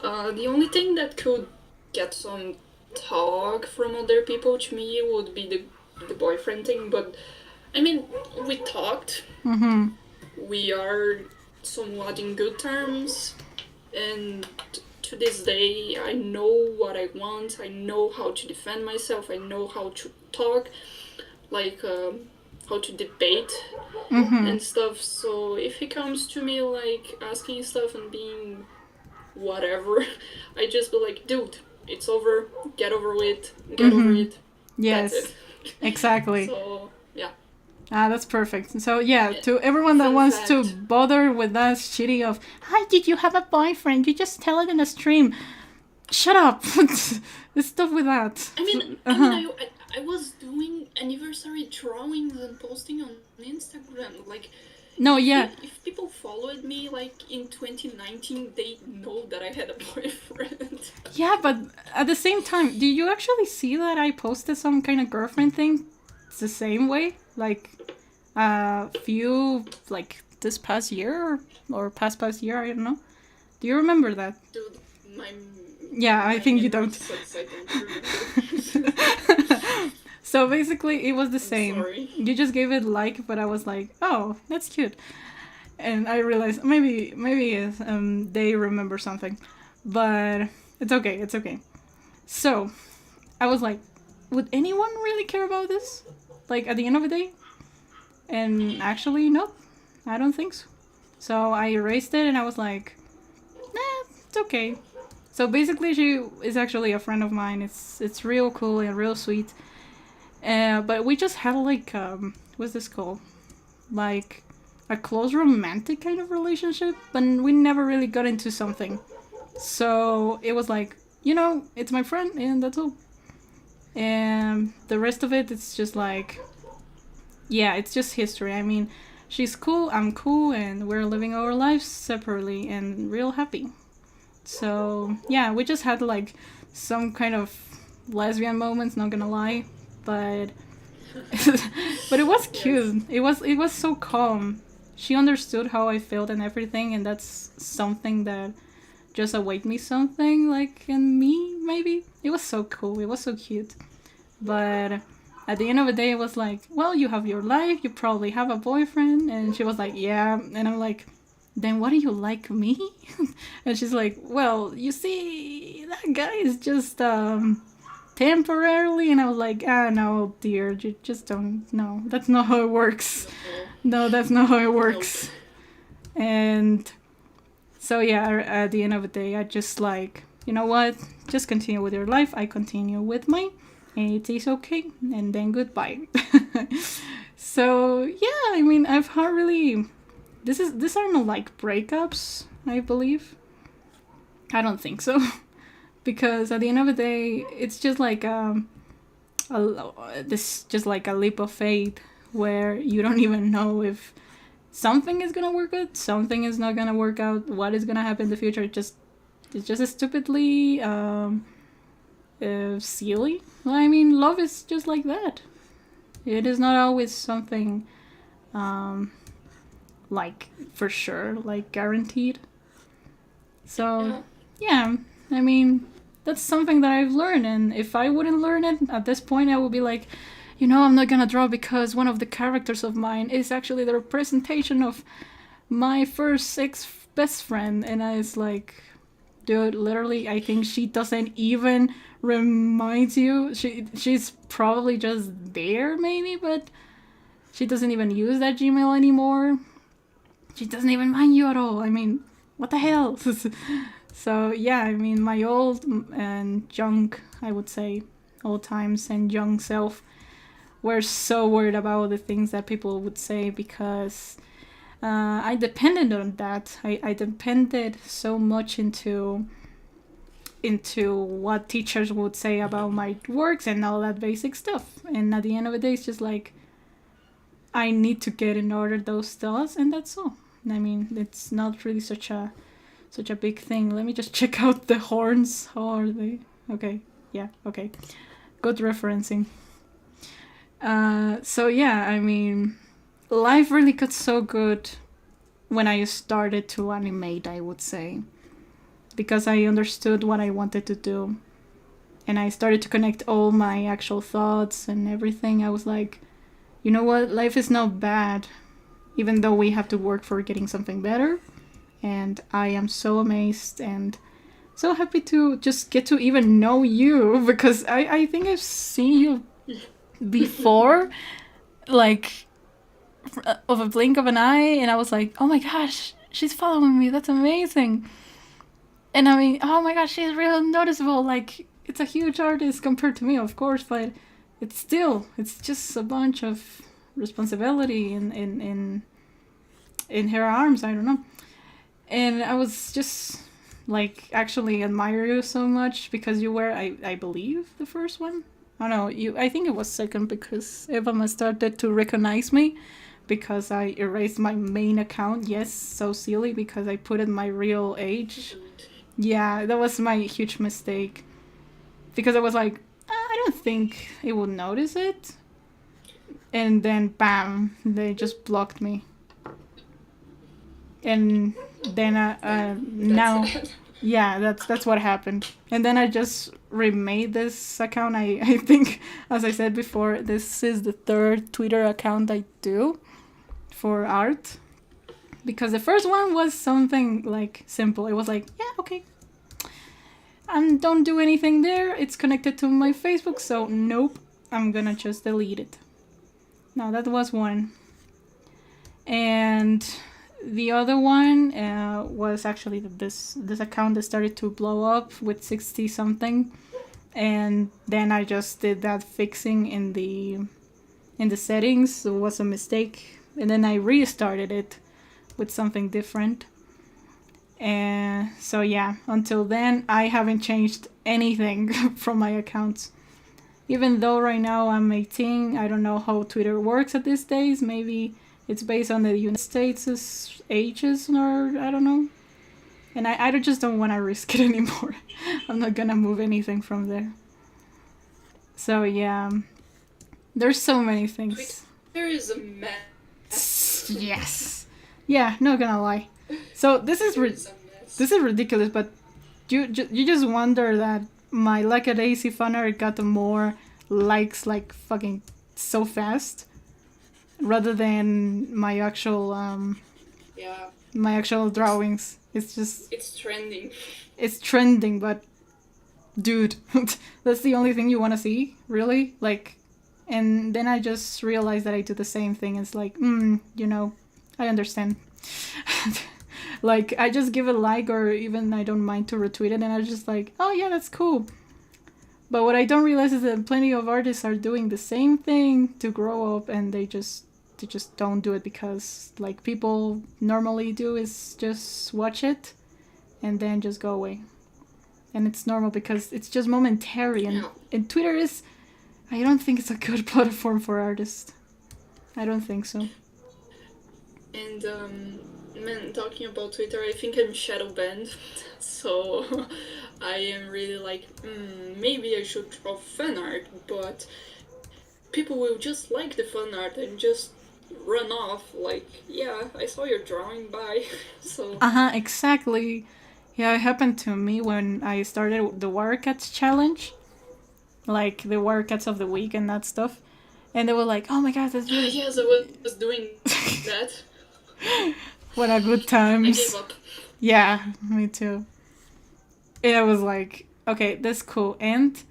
the only thing that could get some talk from other people to me would be the boyfriend thing. But I mean, we talked. We are somewhat in good terms, and to this day, I know what I want. I know how to defend myself. I know how to talk, like how to debate and stuff. So if he comes to me like asking stuff and being whatever, I just be like, dude, it's over. Get over it. Get over it. Yes, That's it. exactly. So yeah. Ah, that's perfect. So yeah, to everyone that Fun wants to fact. bother with that shitty of, "Hi, did you have a boyfriend? You just tell it in a stream." Shut up. Stop with that. I was doing anniversary drawings and posting on Instagram. Like, No, yeah, if people followed me like in 2019, they know that I had a boyfriend. yeah, but at the same time, do you actually see that I posted some kind of girlfriend thing? It's the same way, like few like this past year or past year. I don't know. Do you remember that? Dude, my Yeah, I my think you memory don't. sucks. I don't remember. So basically, it was the I'm same. sorry. You just gave it like, but I was like, oh, that's cute, and I realized maybe they remember something, but it's okay. It's okay. So I was like, would anyone really care about this? Like at the end of the day, and actually, no, I don't think so. So I erased it, and I was like, it's okay. So basically, she is actually a friend of mine. It's real cool and real sweet. But we just had like what's this called? Like a close romantic kind of relationship, but we never really got into something. So it was like, it's my friend, and that's all. And the rest of it, it's just like, yeah, it's just history. I mean, she's cool, I'm cool, and we're living our lives separately and real happy. So yeah, we just had like some kind of lesbian moments, not gonna lie, but but it was cute. It was so calm. She understood how I felt and everything, and that's something that just awake me something like in me maybe. It was so cool. It was so cute. But at the end of the day, it was like, well, you have your life. You probably have a boyfriend, and she was like, yeah, and I'm like, then what do you like me? And she's like, well, you see, that guy is just temporarily, and I was like, ah, no, dear, you just don't know. That's not how it works. No, that's not how it works. And so yeah, at the end of the day, I just like, you know what? Just continue with your life. I continue with mine. It is okay, and then goodbye. So yeah, I mean, I've had really. These are not like breakups, I believe. I don't think so, because at the end of the day, it's just like this just like a leap of faith where you don't even know if something is gonna work out, something is not gonna work out, what is gonna happen in the future. It's just stupidly silly. I mean, love is just like that. It is not always something like for sure, like guaranteed. So yeah, I mean, that's something that I've learned, and if I wouldn't learn it at this point, I would be like, I'm not gonna draw because one of the characters of mine is actually the representation of my first ex best friend, and I was like, dude, literally, I think she doesn't even remind you. She's probably just there, maybe, but she doesn't even use that Gmail anymore. She doesn't even mind you at all. I mean, what the hell? So yeah, I mean, my old and young, I would say, old times and young self were so worried about the things that people would say because I depended on that. I depended so much into what teachers would say about my works and all that basic stuff. And at the end of the day, it's just like I need to get in order those thoughts, and that's all. I mean, it's not really such a big thing. Let me just check out the horns. How are they? Okay, yeah, okay. Good referencing. So yeah, I mean, life really got so good when I started to animate, I would say, because I understood what I wanted to do, and I started to connect all my actual thoughts and everything. I was like, you know what? Life is not bad, even though we have to work for getting something better. And I am so amazed and so happy to just get to even know you, because I think I've seen you before, like of a blink of an eye, and I was like, oh my gosh, she's following me. That's amazing. And I mean, oh my gosh, she's real noticeable. Like, it's a huge artist compared to me, of course, but it's just a bunch of responsibility in her arms. I don't know. And I was just like actually admire you so much because you were, I believe, the first one. I don't know, I think it was second because Eva started to recognize me because I erased my main account. Yes, so silly because I put in my real age. Yeah, that was my huge mistake. Because I was like, I don't think it will notice it. And then bam, they just blocked me. And then now, yeah, that's what happened. And then I just remade this account. I think, as I said before, this is the third Twitter account I do for art. Because the first one was something like simple. It was like, yeah, okay. And don't do anything there. It's connected to my Facebook, so nope. I'm gonna just delete it. Now that was one. And the other one was actually this account that started to blow up with 60 something, and then I just did that fixing in the settings. It was a mistake, and then I restarted it with something different. And so yeah, until then I haven't changed anything from my accounts. Even though right now I'm 18, I don't know how Twitter works at these days. Maybe it's based on the United States' ages, or I don't know. And I just don't want to risk it anymore. I'm not gonna move anything from there. So yeah, there's so many things. There is a mess. Yes. Yeah, not gonna lie. So this is ridiculous, but you just wonder that my Lackadaisy fanart got more likes like fucking so fast, rather than my actual Yeah, my actual drawings. it's trending. It's trending, but dude, that's the only thing you want to see, really? Like, and then I just realized that I do the same thing. It's like, I understand. Like, I just give a like, or even I don't mind to retweet it, and I'm just like, oh yeah, that's cool. But what I don't realize is that plenty of artists are doing the same thing to grow up, and they just don't do it because, like, people normally do is just watch it and then just go away. And it's normal because it's just momentary, and Twitter is, I don't think it's a good platform for artists. I don't think so. And man, talking about Twitter, I think I'm shadow banned, so I am really like, maybe I should draw fan art, but people will just like the fan art and just run off like, yeah, I saw your drawing, bye. So Exactly. Yeah, it happened to me when I started the Wirecats challenge, like the Wirecats of the week and that stuff, and they were like, "Oh my god, that's really yes, I was doing that. what a good I times." gave up. Yeah, me too. It was like, okay, that's cool, and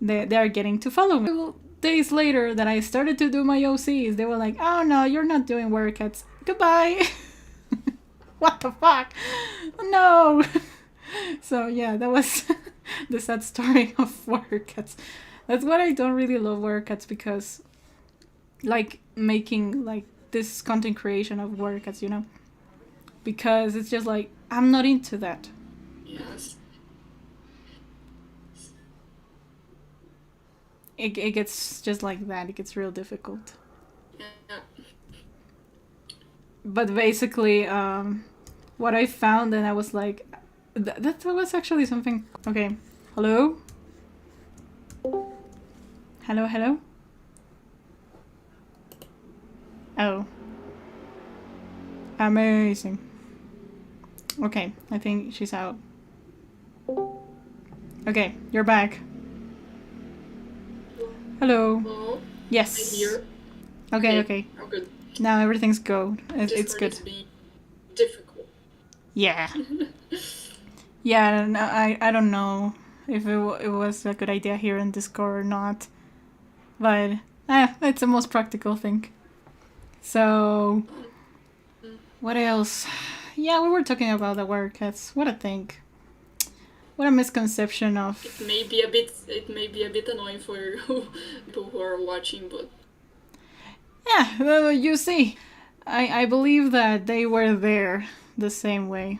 they are getting to follow me. Well, days later that I started to do my OCs, they were like, "Oh no, you're not doing Wirecats. Goodbye." What the fuck? No. So yeah, that was the sad story of Wirecats. That's why I don't really love Wirecats, because like making like this content creation of Wirecats, because it's just like I'm not into that. Yes. It gets just like that. It gets real difficult. Yeah. But basically, what I found, and I was like, that was actually something. Okay, hello? Hello? Oh. Amazing. Okay, I think she's out. Okay, you're back. Hello. Oh, Yes. I'm here. Okay. Oh, good. Now everything's good. It's Discord good. is being difficult. Yeah. Yeah, no, I don't know if it was a good idea here in Discord or not. But it's the most practical thing. So, what else? Yeah, we were talking about the Wirecats. What a thing. What a misconception of... It may be a bit annoying for people who are watching, but Yeah, you see, I believe that they were there the same way.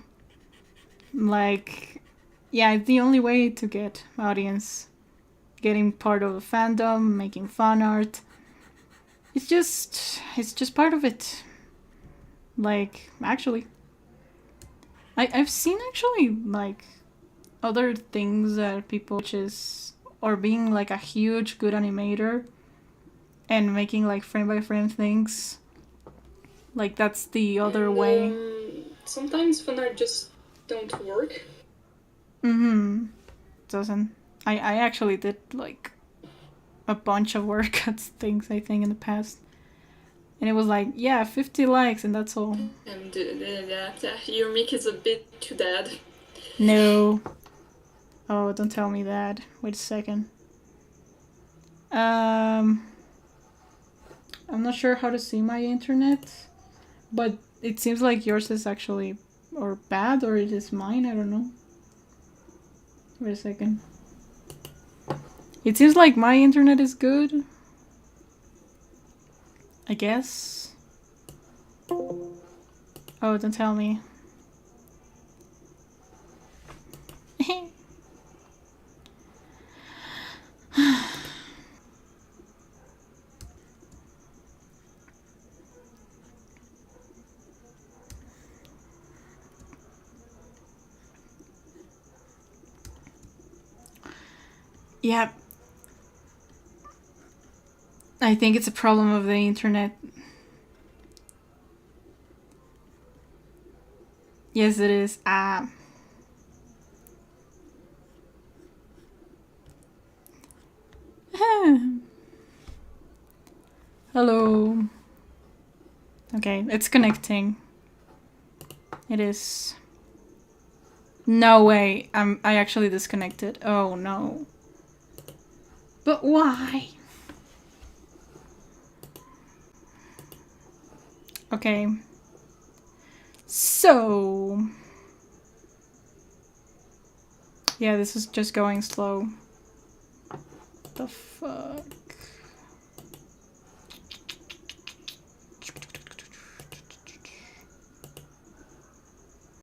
Like, yeah, it's the only way to get audience. Getting part of a fandom, making fan art. It's just part of it. Like, actually. I've seen actually, like, other things that people, which is, or being like a huge good animator and making like frame by frame things. Like, that's the other way. Sometimes fan art just don't work. Doesn't. I actually did like a bunch of work at things, I think, in the past. And it was like, yeah, 50 likes and that's all. And your mic is a bit too dead. No. Oh, don't tell me that. Wait a second. I'm not sure how to see my internet, but it seems like yours is actually or bad or it is mine, I don't know. Wait a second. It seems like my internet is good. I guess. Oh, don't tell me. Yeah. I think it's a problem of the internet. Yes, it is. Hello. Okay, it's connecting. It is. No way. I actually disconnected. Oh no. But why? Okay. So. Yeah, this is just going slow. The fuck?